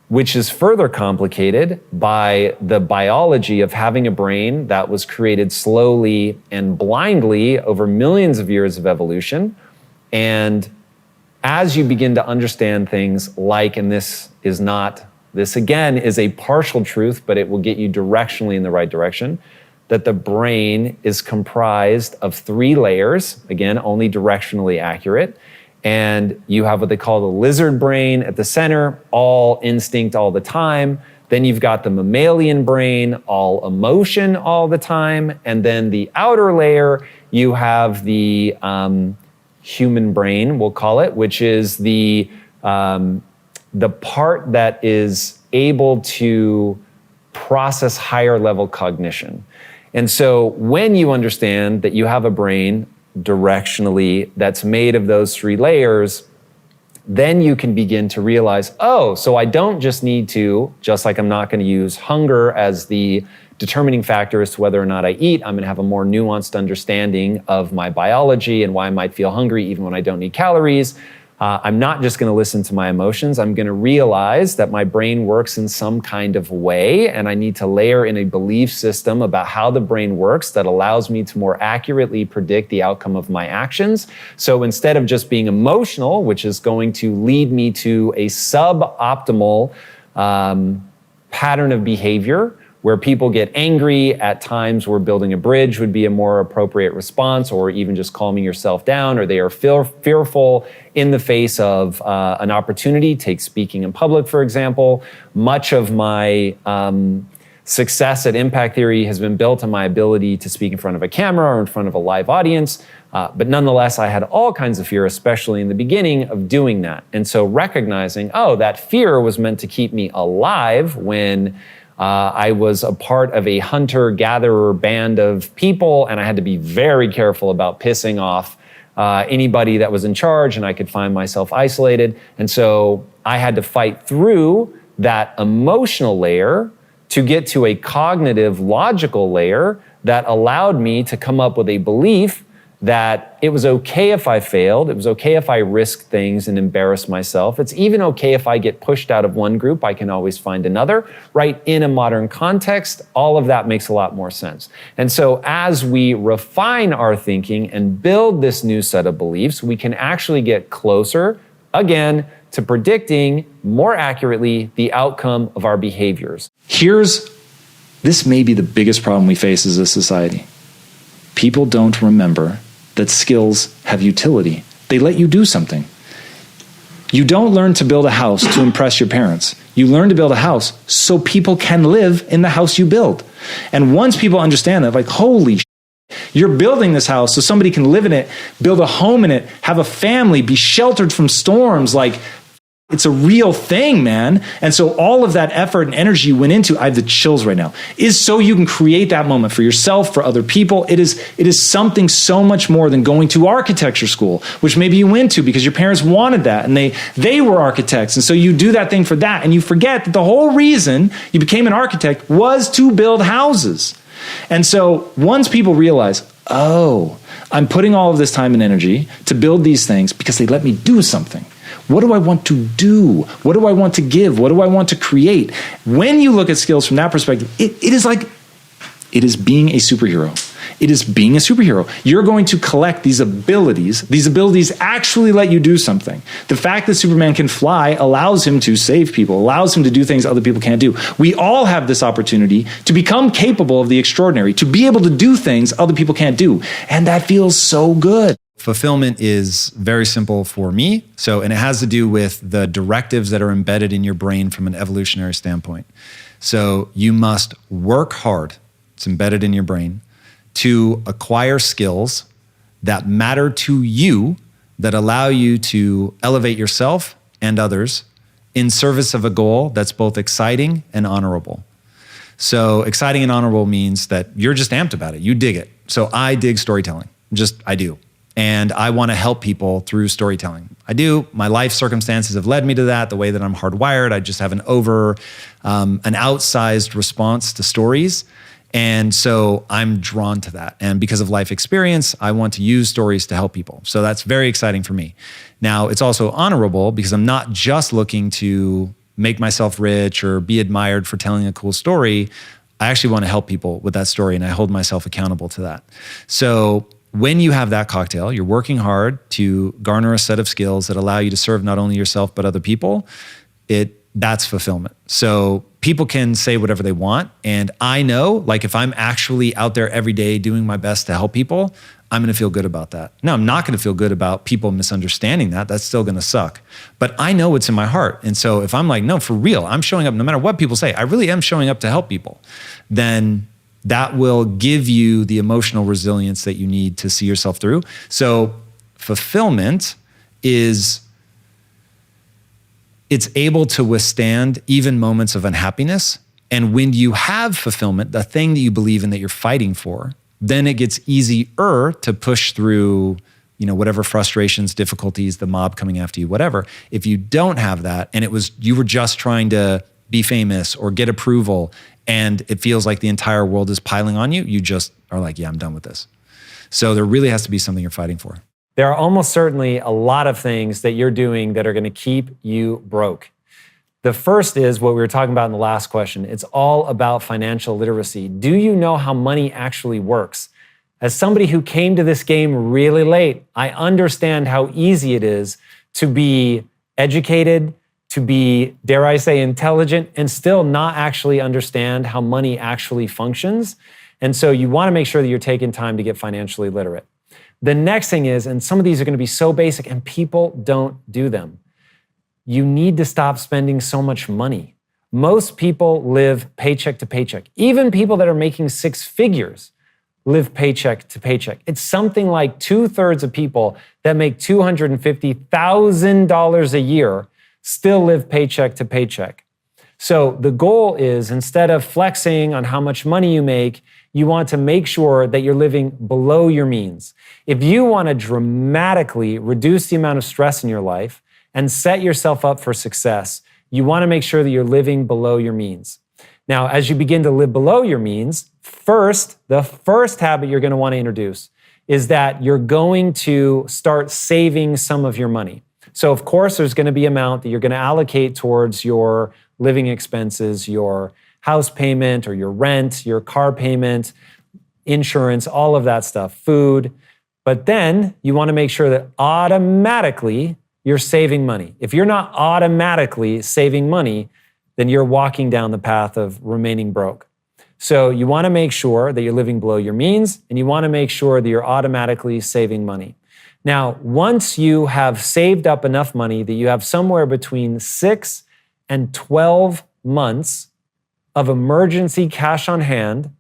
which is further complicated by the biology of having a brain that was created slowly and blindly over millions of years of evolution. And as you begin to understand things like, and this again is a partial truth, but it will get you directionally in the right direction, that the brain is comprised of 3 layers, again, only directionally accurate. And you have what they call the lizard brain at the center, all instinct all the time. Then you've got the mammalian brain, all emotion all the time. And then the outer layer, you have the human brain, we'll call it, which is the part that is able to process higher level cognition. And so when you understand that you have a brain directionally that's made of those 3 layers, then you can begin to realize, oh, so I don't just need to, just like I'm not going to use hunger as the determining factor as to whether or not I eat, I'm going to have a more nuanced understanding of my biology and why I might feel hungry even when I don't need calories. I'm not just going to listen to my emotions. I'm going to realize that my brain works in some kind of way, and I need to layer in a belief system about how the brain works that allows me to more accurately predict the outcome of my actions. So instead of just being emotional, which is going to lead me to a suboptimal pattern of behavior, where people get angry at times where building a bridge would be a more appropriate response, or even just calming yourself down, or they are fearful in the face of an opportunity. Take speaking in public, for example. Much of my success at Impact Theory has been built on my ability to speak in front of a camera or in front of a live audience. But nonetheless, I had all kinds of fear, especially in the beginning of doing that. And so recognizing, oh, that fear was meant to keep me alive when I was a part of a hunter-gatherer band of people, and I had to be very careful about pissing off anybody that was in charge, and I could find myself isolated. And so I had to fight through that emotional layer to get to a cognitive, logical layer that allowed me to come up with a belief that it was okay if I failed, it was okay if I risked things and embarrassed myself. It's even okay if I get pushed out of one group, I can always find another, right? In a modern context, all of that makes a lot more sense. And so as we refine our thinking and build this new set of beliefs, we can actually get closer, again, to predicting more accurately the outcome of our behaviors. This may be the biggest problem we face as a society. People don't remember that skills have utility. They let you do something. You don't learn to build a house to impress your parents. You learn to build a house so people can live in the house you build. And once people understand that, like, holy you're building this house so somebody can live in it, build a home in it, have a family, be sheltered from storms, like, it's a real thing, man. And so all of that effort and energy you went into, I have the chills right now, is so you can create that moment for yourself, for other people. It is something so much more than going to architecture school, which maybe you went to because your parents wanted that and they were architects. And so you do that thing for that. And you forget that the whole reason you became an architect was to build houses. And so once people realize, oh, I'm putting all of this time and energy to build these things because they let me do something. What do I want to do? What do I want to give? What do I want to create? When you look at skills from that perspective, it is being a superhero. It is being a superhero. You're going to collect these abilities. These abilities actually let you do something. The fact that Superman can fly allows him to save people, allows him to do things other people can't do. We all have this opportunity to become capable of the extraordinary, to be able to do things other people can't do. And that feels so good. Fulfillment is very simple for me. And it has to do with the directives that are embedded in your brain from an evolutionary standpoint. So you must work hard, it's embedded in your brain, to acquire skills that matter to you, that allow you to elevate yourself and others in service of a goal that's both exciting and honorable. So exciting and honorable means that you're just amped about it. You dig it. So I dig storytelling. I do. And I want to help people through storytelling. I do. My life circumstances have led me to that. The way that I'm hardwired, I just have an outsized response to stories. And so I'm drawn to that. And because of life experience, I want to use stories to help people. So that's very exciting for me. Now, it's also honorable because I'm not just looking to make myself rich or be admired for telling a cool story. I actually want to help people with that story, and I hold myself accountable to that. So when you have that cocktail, you're working hard to garner a set of skills that allow you to serve not only yourself, but other people. That's fulfillment. So people can say whatever they want. And I know, like, if I'm actually out there every day doing my best to help people, I'm going to feel good about that. Now, I'm not going to feel good about people misunderstanding that. That's still going to suck. But I know what's in my heart. And so if I'm like, no, for real, I'm showing up no matter what people say, I really am showing up to help people, then that will give you the emotional resilience that you need to see yourself through. So fulfillment it's able to withstand even moments of unhappiness. And when you have fulfillment, the thing that you believe in that you're fighting for, then it gets easier to push through, whatever frustrations, difficulties, the mob coming after you, whatever. If you don't have that, and you were just trying to be famous or get approval, and it feels like the entire world is piling on you, you just are like, yeah, I'm done with this. So there really has to be something you're fighting for. There are almost certainly a lot of things that you're doing that are going to keep you broke. The first is what we were talking about in the last question. It's all about financial literacy. Do you know how money actually works? As somebody who came to this game really late, I understand how easy it is to be educated, to be, dare I say, intelligent, and still not actually understand how money actually functions. And so you want to make sure that you're taking time to get financially literate. The next thing is, and some of these are going to be so basic and people don't do them, you need to stop spending so much money. Most people live paycheck to paycheck. Even people that are making six figures live paycheck to paycheck. It's something like 2/3 of people that make $250,000 a year still live paycheck to paycheck. So the goal is, instead of flexing on how much money you make, you want to make sure that you're living below your means. If you want to dramatically reduce the amount of stress in your life and set yourself up for success, you want to make sure that you're living below your means. Now, as you begin to live below your means, the first habit you're going to want to introduce is that you're going to start saving some of your money. So, of course, there's going to be an amount that you're going to allocate towards your living expenses, your house payment or your rent, your car payment, insurance, all of that stuff, food. But then you want to make sure that automatically you're saving money. If you're not automatically saving money, then you're walking down the path of remaining broke. So you want to make sure that you're living below your means, and you want to make sure that you're automatically saving money. Now, once you have saved up enough money that you have somewhere between 6 and 12 months of emergency cash on hand,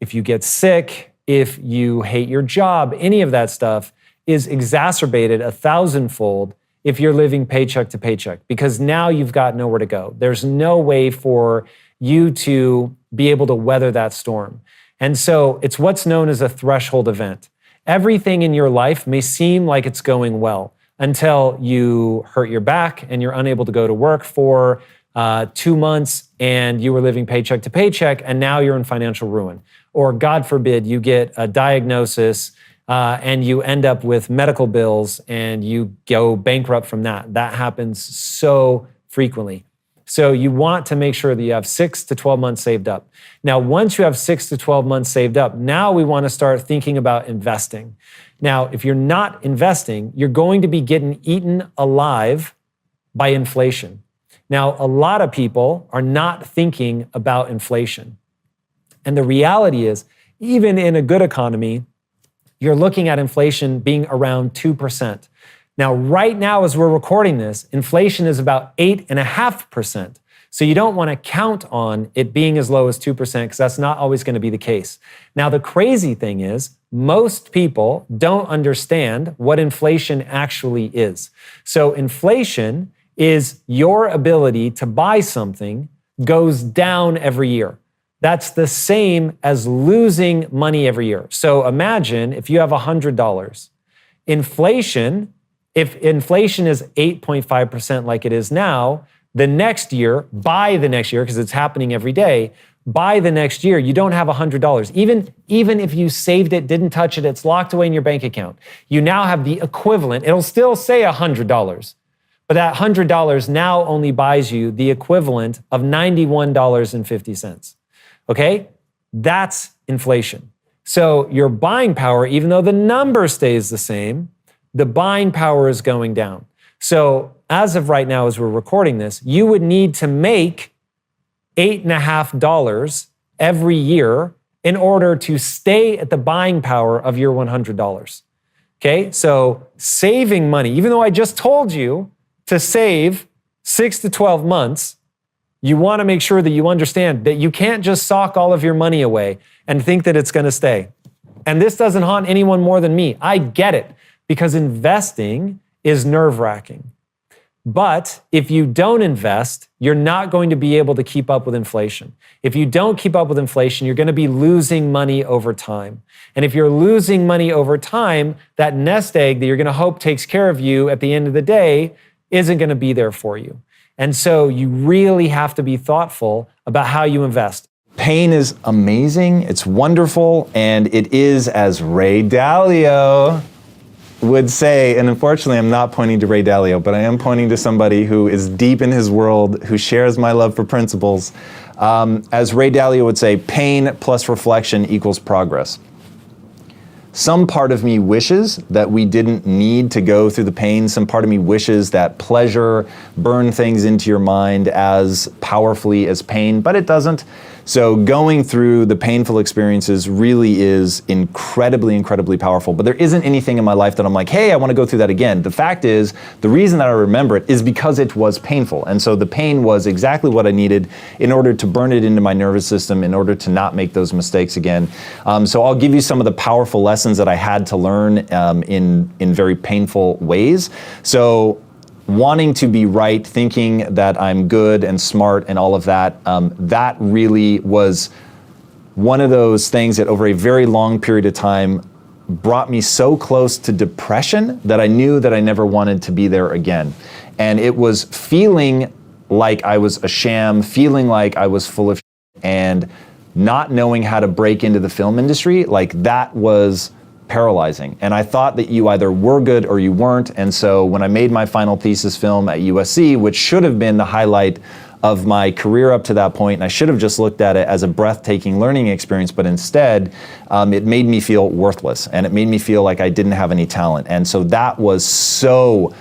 if you get sick, if you hate your job, any of that stuff is exacerbated 1,000-fold if you're living paycheck to paycheck, because now you've got nowhere to go. There's no way for you to be able to weather that storm. And so it's what's known as a threshold event. Everything in your life may seem like it's going well until you hurt your back and you're unable to go to work for 2 months and you were living paycheck to paycheck and now you're in financial ruin. Or God forbid, you get a diagnosis and you end up with medical bills and you go bankrupt from that. That happens so frequently. So you want to make sure that you have 6 to 12 months saved up. Now, once you have 6 to 12 months saved up, now we want to start thinking about investing. Now, if you're not investing, you're going to be getting eaten alive by inflation. Now, a lot of people are not thinking about inflation. And the reality is, even in a good economy, you're looking at inflation being around 2%. Now, right now, as we're recording this, inflation is about 8.5%. So you don't want to count on it being as low as 2% because that's not always going to be the case. Now, the crazy thing is, most people don't understand what inflation actually is. So inflation is your ability to buy something goes down every year. That's the same as losing money every year. So imagine if you have $100. If inflation is 8.5% like it is now, by the next year, because it's happening every day, by the next year, you don't have $100. Even if you saved it, didn't touch it, it's locked away in your bank account. You now have the equivalent. It'll still say $100, but that $100 now only buys you the equivalent of $91.50. Okay? That's inflation. So your buying power, even though the number stays the same, the buying power is going down. So as of right now, as we're recording this, you would need to make $8.50 every year in order to stay at the buying power of your $100. Okay, so saving money, even though I just told you to save 6 to 12 months, you want to make sure that you understand that you can't just sock all of your money away and think that it's going to stay. And this doesn't haunt anyone more than me. I get it, because investing is nerve-wracking. But if you don't invest, you're not going to be able to keep up with inflation. If you don't keep up with inflation, you're going to be losing money over time. And if you're losing money over time, that nest egg that you're going to hope takes care of you at the end of the day isn't going to be there for you. And so you really have to be thoughtful about how you invest. Pain is amazing, it's wonderful, and it is, as Ray Dalio would say, and unfortunately I'm not pointing to Ray Dalio, but I am pointing to somebody who is deep in his world, who shares my love for principles. As Ray Dalio would say, pain plus reflection equals progress. Some part of me wishes that we didn't need to go through the pain. Some part of me wishes that pleasure burned things into your mind as powerfully as pain, but it doesn't. So going through the painful experiences really is incredibly, incredibly powerful. But there isn't anything in my life that I'm like, hey, I want to go through that again. The fact is, the reason that I remember it is because it was painful. And so the pain was exactly what I needed in order to burn it into my nervous system, in order to not make those mistakes again. So I'll give you some of the powerful lessons that I had to learn in very painful ways. So wanting to be right, thinking that I'm good and smart and all of that, that really was one of those things that over a very long period of time brought me so close to depression that I knew that I never wanted to be there again. And it was feeling like I was a sham, feeling like I was full of shit, and not knowing how to break into the film industry, like that was paralyzing. And I thought that you either were good or you weren't. And so when I made my final thesis film at USC, which should have been the highlight of my career up to that point, and I should have just looked at it as a breathtaking learning experience, but instead it made me feel worthless, and it made me feel like I didn't have any talent. And so that was so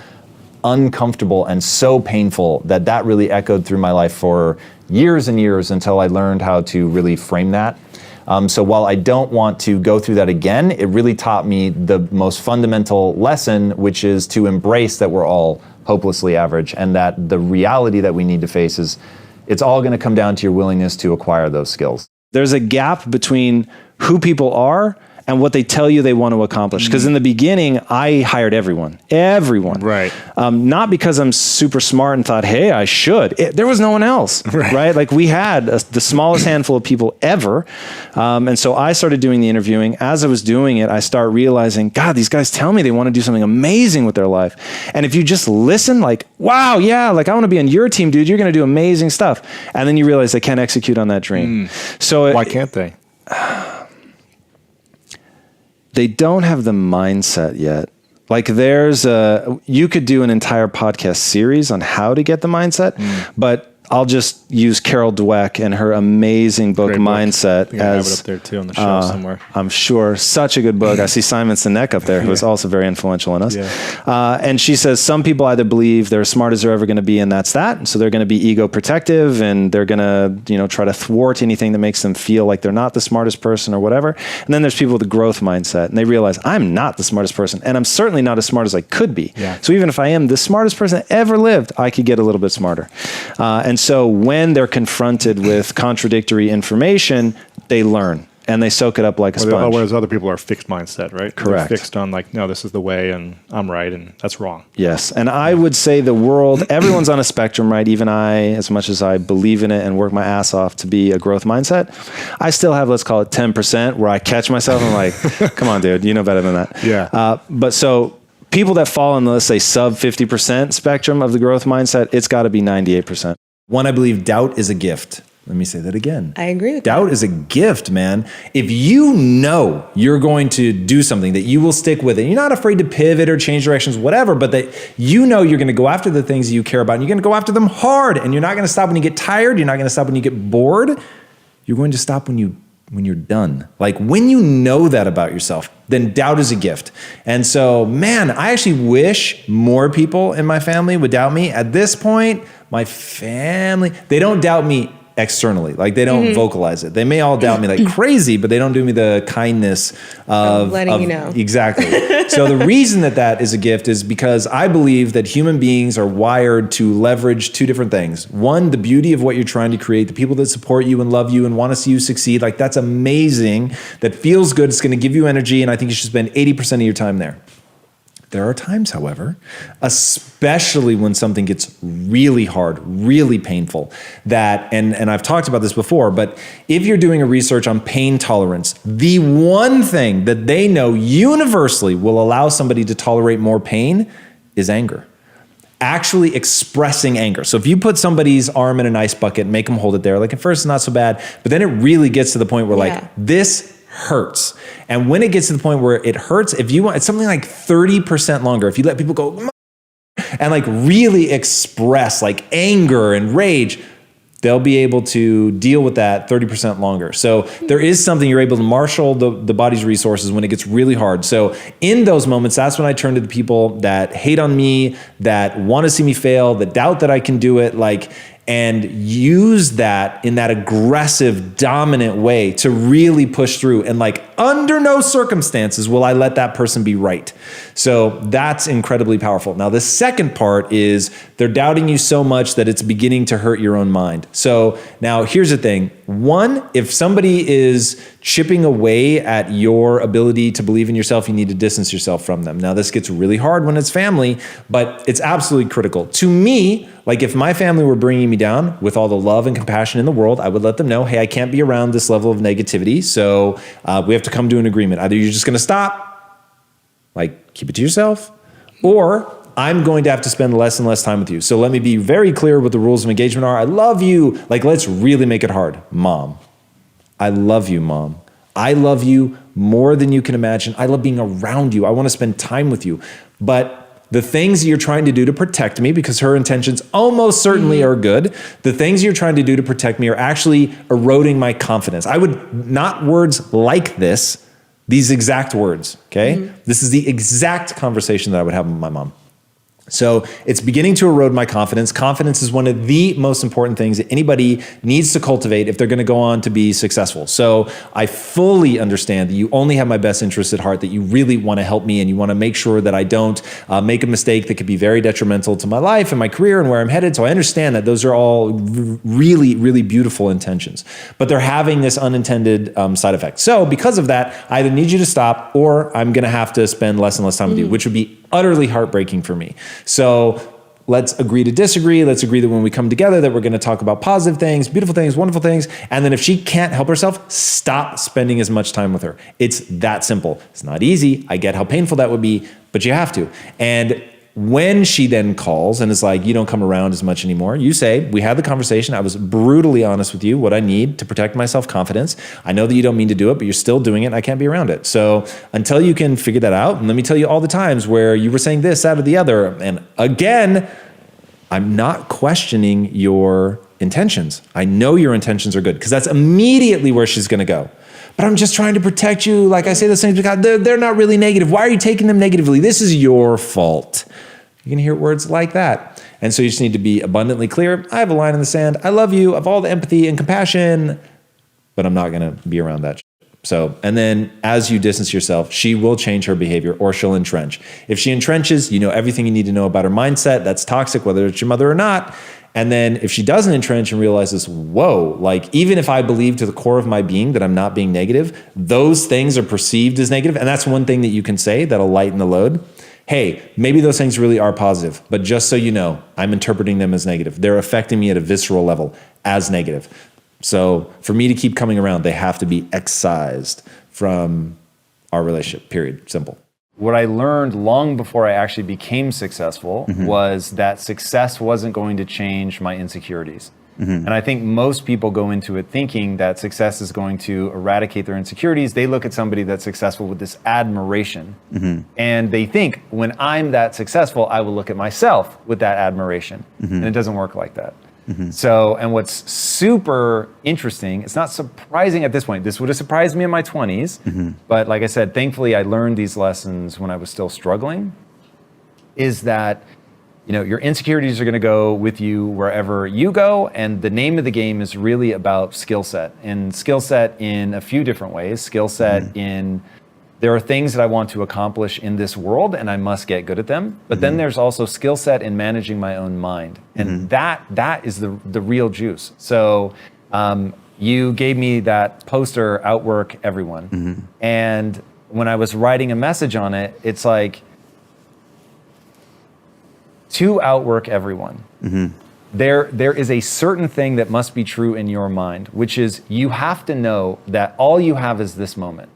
uncomfortable and so painful that really echoed through my life for years and years until I learned how to really frame that. So while I don't want to go through that again, it really taught me the most fundamental lesson, which is to embrace that we're all hopelessly average, and that the reality that we need to face is it's all going to come down to your willingness to acquire those skills. There's a gap between who people are and what they tell you they want to accomplish. Because in the beginning, I hired everyone. Right. Not because I'm super smart and thought, hey, I should. There was no one else, right? Like we had the smallest handful of people ever. And so I started doing the interviewing. As I was doing it, I started realizing, God, these guys tell me they want to do something amazing with their life. And if you just listen, like, wow, yeah, like I want to be on your team, dude. You're going to do amazing stuff. And then you realize they can't execute on that dream. So why can't they? They don't have the mindset yet. Like you could do an entire podcast series on how to get the mindset, but I'll just use Carol Dweck and her amazing book, Mindset. I have it up there too on the shelf somewhere. I'm sure. Such a good book. I see Simon Sinek up there, who is also very influential in us. Yeah. And she says some people either believe they're as smart as they're ever going to be, and that's that. So they're going to be ego protective, and they're going to, try to thwart anything that makes them feel like they're not the smartest person or whatever. And then there's people with a growth mindset, and they realize I'm not the smartest person, and I'm certainly not as smart as I could be. Yeah. So even if I am the smartest person that ever lived, I could get a little bit smarter. And so when they're confronted with contradictory information, they learn and they soak it up like a sponge. Whereas other people are fixed mindset, right? Correct. They're fixed on like, no, this is the way and I'm right and that's wrong. Yes. And I would say the world, everyone's on a spectrum, right? Even I, as much as I believe in it and work my ass off to be a growth mindset, I still have, let's call it 10%, where I catch myself and I'm like, come on, dude, you know better than that. Yeah. But so people that fall in the, let's say, sub 50% spectrum of the growth mindset, it's got to be 98%. One, I believe doubt is a gift. Let me say that again. I agree with doubt is a gift, man. If you know you're going to do something, that you will stick with it, you're not afraid to pivot or change directions, whatever, but that you know you're going to go after the things you care about, and you're going to go after them hard, and you're not going to stop when you get tired, you're not going to stop when you get bored, you're going to stop when you're done. Like when you know that about yourself, then doubt is a gift. And so, man, I actually wish more people in my family would doubt me. At this point, my family, they don't doubt me externally. Like they don't vocalize it. They may all doubt me like crazy, but they don't do me the kindness of letting you know. Exactly. So the reason that is a gift is because I believe that human beings are wired to leverage two different things. One, the beauty of what you're trying to create, the people that support you and love you and want to see you succeed. Like that's amazing. That feels good. It's going to give you energy. And I think you should spend 80% of your time there. There are times, however, especially when something gets really hard, really painful, that, and I've talked about this before, but if you're doing a research on pain tolerance, the one thing that they know universally will allow somebody to tolerate more pain is anger. Actually expressing anger. So if you put somebody's arm in an ice bucket and make them hold it there, like at first it's not so bad, but then it really gets to the point where like this hurts. And when it gets to the point where it hurts, if you want, it's something like 30% longer. If you let people go and like really express like anger and rage, they'll be able to deal with that 30% longer. So there is something you're able to marshal the body's resources when it gets really hard. So in those moments, that's when I turn to the people that hate on me, that want to see me fail, that doubt that I can do it, like, and use that in that aggressive, dominant way to really push through. And like, under no circumstances will I let that person be right. So that's incredibly powerful. Now, the second part is they're doubting you so much that it's beginning to hurt your own mind. So now here's the thing. One, if somebody is chipping away at your ability to believe in yourself, you need to distance yourself from them. Now, this gets really hard when it's family, but it's absolutely critical. To me, like if my family were bringing me down with all the love and compassion in the world, I would let them know, hey, I can't be around this level of negativity. So we have to come to an agreement. Either you're just going to stop, like keep it to yourself, or I'm going to have to spend less and less time with you. So let me be very clear what the rules of engagement are. I love you. Like, let's really make it hard. Mom, I love you, Mom. I love you more than you can imagine. I love being around you. I want to spend time with you. But the things you're trying to do to protect me, because her intentions almost certainly are good, the things you're trying to do to protect me are actually eroding my confidence. I would not words like this, these exact words, okay? This is the exact conversation that I would have with my mom. So it's beginning to erode my confidence. Confidence is one of the most important things that anybody needs to cultivate if they're going to go on to be successful. So I fully understand that you only have my best interest at heart, that you really want to help me and you want to make sure that I don't make a mistake that could be very detrimental to my life and my career and where I'm headed. So I understand that those are all really, really beautiful intentions, but they're having this unintended side effect. So because of that, I either need you to stop or I'm going to have to spend less and less time with you, which would be utterly heartbreaking for me. So let's agree to disagree. Let's agree that when we come together that we're going to talk about positive things, beautiful things, wonderful things. And then if she can't help herself, stop spending as much time with her. It's that simple. It's not easy. I get how painful that would be, but you have to. And when she then calls and is like, you don't come around as much anymore, you say, we had the conversation. I was brutally honest with you, what I need to protect my self-confidence. I know that you don't mean to do it, but you're still doing it and I can't be around it. So until you can figure that out, and let me tell you all the times where you were saying this, that, or the other. And again, I'm not questioning your intentions. I know your intentions are good because that's immediately where she's going to go. But I'm just trying to protect you. Like I say those things because they're not really negative. Why are you taking them negatively? This is your fault. You're gonna hear words like that. And so you just need to be abundantly clear. I have a line in the sand. I love you. I have all the empathy and compassion, but I'm not gonna be around that. So, and then as you distance yourself, she will change her behavior or she'll entrench. If she entrenches, you know everything you need to know about her mindset. That's toxic, whether it's your mother or not. And then if she doesn't entrench and realizes, whoa, like even if I believe to the core of my being that I'm not being negative, those things are perceived as negative. And that's one thing that you can say that'll lighten the load. Hey, maybe those things really are positive, but just so you know, I'm interpreting them as negative. They're affecting me at a visceral level as negative. So for me to keep coming around, they have to be excised from our relationship, period, simple. What I learned long before I actually became successful was that success wasn't going to change my insecurities. And I think most people go into it thinking that success is going to eradicate their insecurities. They look at somebody that's successful with this admiration. And they think, when I'm that successful, I will look at myself with that admiration. And it doesn't work like that. So, and what's super interesting, it's not surprising at this point. This would have surprised me in my 20s. But like I said, thankfully, I learned these lessons when I was still struggling, is that your insecurities are going to go with you wherever you go. And the name of the game is really about skill set, and skill set in a few different ways. Skill set in, there are things that I want to accomplish in this world and I must get good at them. But then there's also skill set in managing my own mind. And that is the real juice. So you gave me that poster, Outwork Everyone. And when I was writing a message on it, it's like, to outwork everyone. There is a certain thing that must be true in your mind, which is you have to know that all you have is this moment.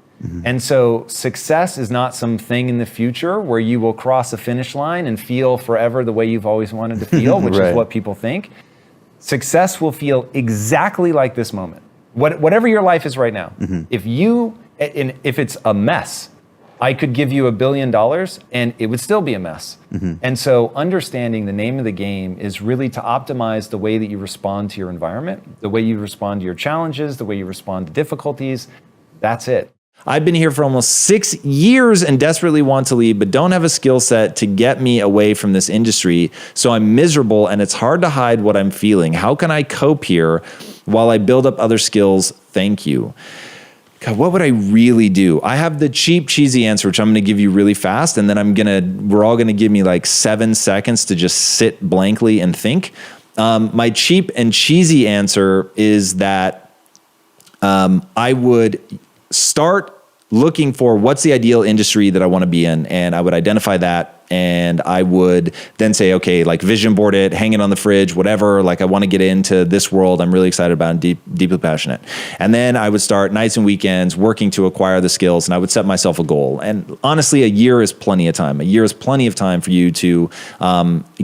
And so success is not some thing in the future where you will cross a finish line and feel forever the way you've always wanted to feel, which is what people think. Success will feel exactly like this moment. Whatever your life is right now. If it's a mess, I could give you $1 billion and it would still be a mess. And so understanding the name of the game is really to optimize the way that you respond to your environment, the way you respond to your challenges, the way you respond to difficulties. That's it. I've been here for almost 6 years and desperately want to leave, but don't have a skill set to get me away from this industry. So I'm miserable and it's hard to hide what I'm feeling. How can I cope here while I build up other skills? Thank you. God, what would I really do? I have the cheap, cheesy answer, which I'm going to give you really fast. And then we're all going to give me like 7 seconds to just sit blankly and think. My cheap and cheesy answer is that I would start looking for what's the ideal industry that I want to be in. And I would identify that. And I would then say, okay, like vision board it, hang it on the fridge, whatever. Like I want to get into this world. I'm really excited about and deeply passionate. And then I would start nights and weekends working to acquire the skills. And I would set myself a goal. And honestly, a year is plenty of time. A year is plenty of time for you to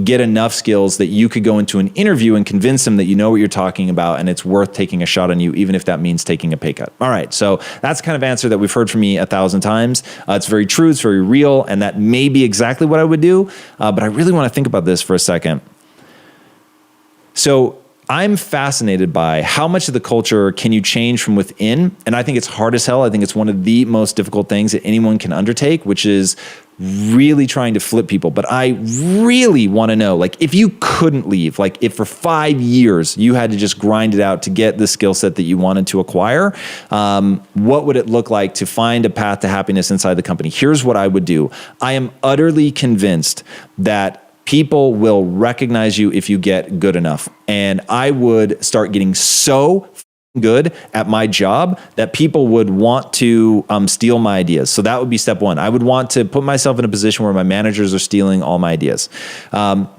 get enough skills that you could go into an interview and convince them that you know what you're talking about and it's worth taking a shot on you, even if that means taking a pay cut. All right. So that's the kind of answer that we've heard from me 1,000 times. It's very true. It's very real. And that may be exactly what I would do, but I really want to think about this for a second. So I'm fascinated by how much of the culture can you change from within, and I think it's hard as hell. I think it's one of the most difficult things that anyone can undertake, which is really trying to flip people. But I really want to know, like, if you couldn't leave, like if for 5 years you had to just grind it out to get the skill set that you wanted to acquire, what would it look like to find a path to happiness inside the company? Here's what I would do. I am utterly convinced that people will recognize you if you get good enough. And I would start getting so good at my job that people would want to steal my ideas. So that would be step one. I would want to put myself in a position where my managers are stealing all my ideas,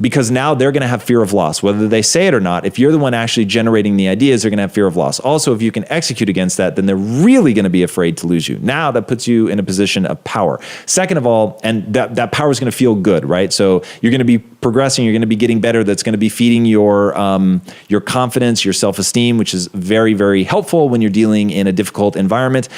because now they're going to have fear of loss, whether they say it or not. If you're the one actually generating the ideas, they're going to have fear of loss. Also, if you can execute against that, then they're really going to be afraid to lose you. Now that puts you in a position of power. Second of all, and that power is going to feel good, right? So you're going to be progressing, you're going to be getting better. That's going to be feeding your confidence, your self-esteem, which is very, very helpful when you're dealing in a difficult environment.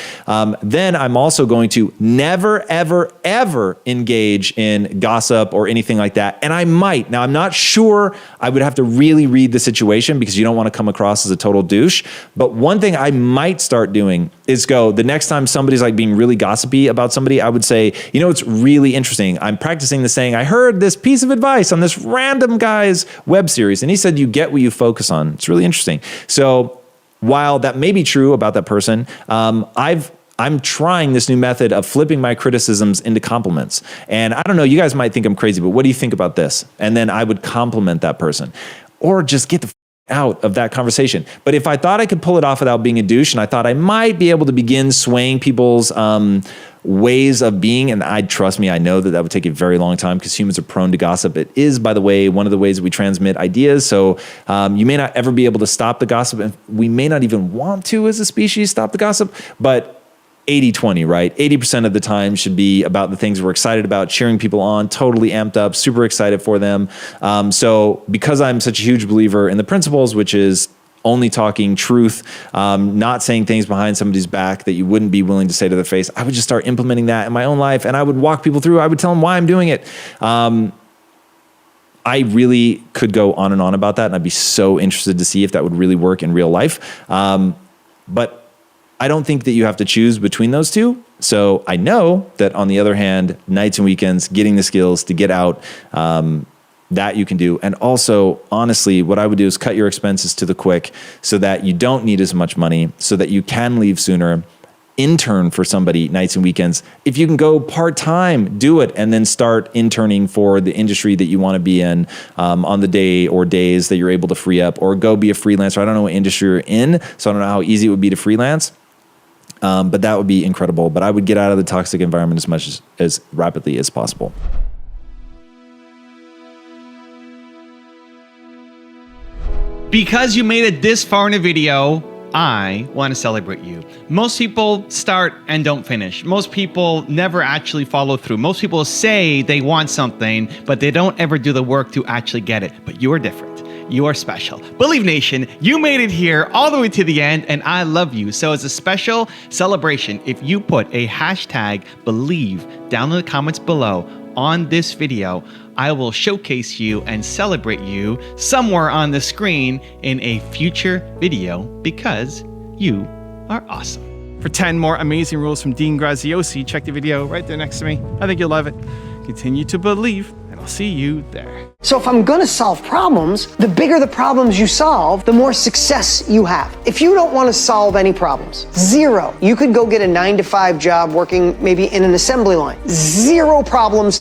Then I'm also going to never, ever, ever engage in gossip or anything like that. And I might. Now, I'm not sure. I would have to really read the situation because you don't want to come across as a total douche. But one thing I might start doing is the next time somebody's like being really gossipy about somebody, I would say, you know, it's really interesting. I'm practicing the saying, I heard this piece of advice on this random guy's web series, and he said, you get what you focus on. It's really interesting. So while that may be true about that person, I'm trying this new method of flipping my criticisms into compliments. And I don't know, you guys might think I'm crazy, but what do you think about this? And then I would compliment that person, or just get the out of that conversation. But if I thought I could pull it off without being a douche, and I thought I might be able to begin swaying people's ways of being, and trust me, I know that would take a very long time because humans are prone to gossip. It is, by the way, one of the ways we transmit ideas. So you may not ever be able to stop the gossip, and we may not even want to as a species stop the gossip, but 80-20, right? 80% of the time should be about the things we're excited about, cheering people on, totally amped up, super excited for them. So because I'm such a huge believer in the principles, which is only talking truth, not saying things behind somebody's back that you wouldn't be willing to say to their face, I would just start implementing that in my own life, and I would walk people through. I would tell them why I'm doing it. I really could go on and on about that, and I'd be so interested to see if that would really work in real life. But I don't think that you have to choose between those two. So I know that on the other hand, nights and weekends, getting the skills to get out, that you can do. And also, honestly, what I would do is cut your expenses to the quick so that you don't need as much money, so that you can leave sooner. Intern for somebody nights and weekends. If you can go part-time, do it, and then start interning for the industry that you want to be in on the day or days that you're able to free up, or go be a freelancer. I don't know what industry you're in, so I don't know how easy it would be to freelance. But that would be incredible. But I would get out of the toxic environment as much as rapidly as possible. Because you made it this far in a video, I want to celebrate you. Most people start and don't finish. Most people never actually follow through. Most people say they want something, but they don't ever do the work to actually get it. But you are different. You are special. Believe Nation, you made it here all the way to the end, and I love you. So as a special celebration, if you put a hashtag Believe down in the comments below on this video, I will showcase you and celebrate you somewhere on the screen in a future video because you are awesome. For 10 more amazing rules from Dean Graziosi, check the video right there next to me. I think you'll love it. Continue to believe, and I'll see you there. So if I'm gonna solve problems, the bigger the problems you solve, the more success you have. If you don't wanna solve any problems, zero, you could go get a 9-to-5 job working maybe in an assembly line. Zero problems.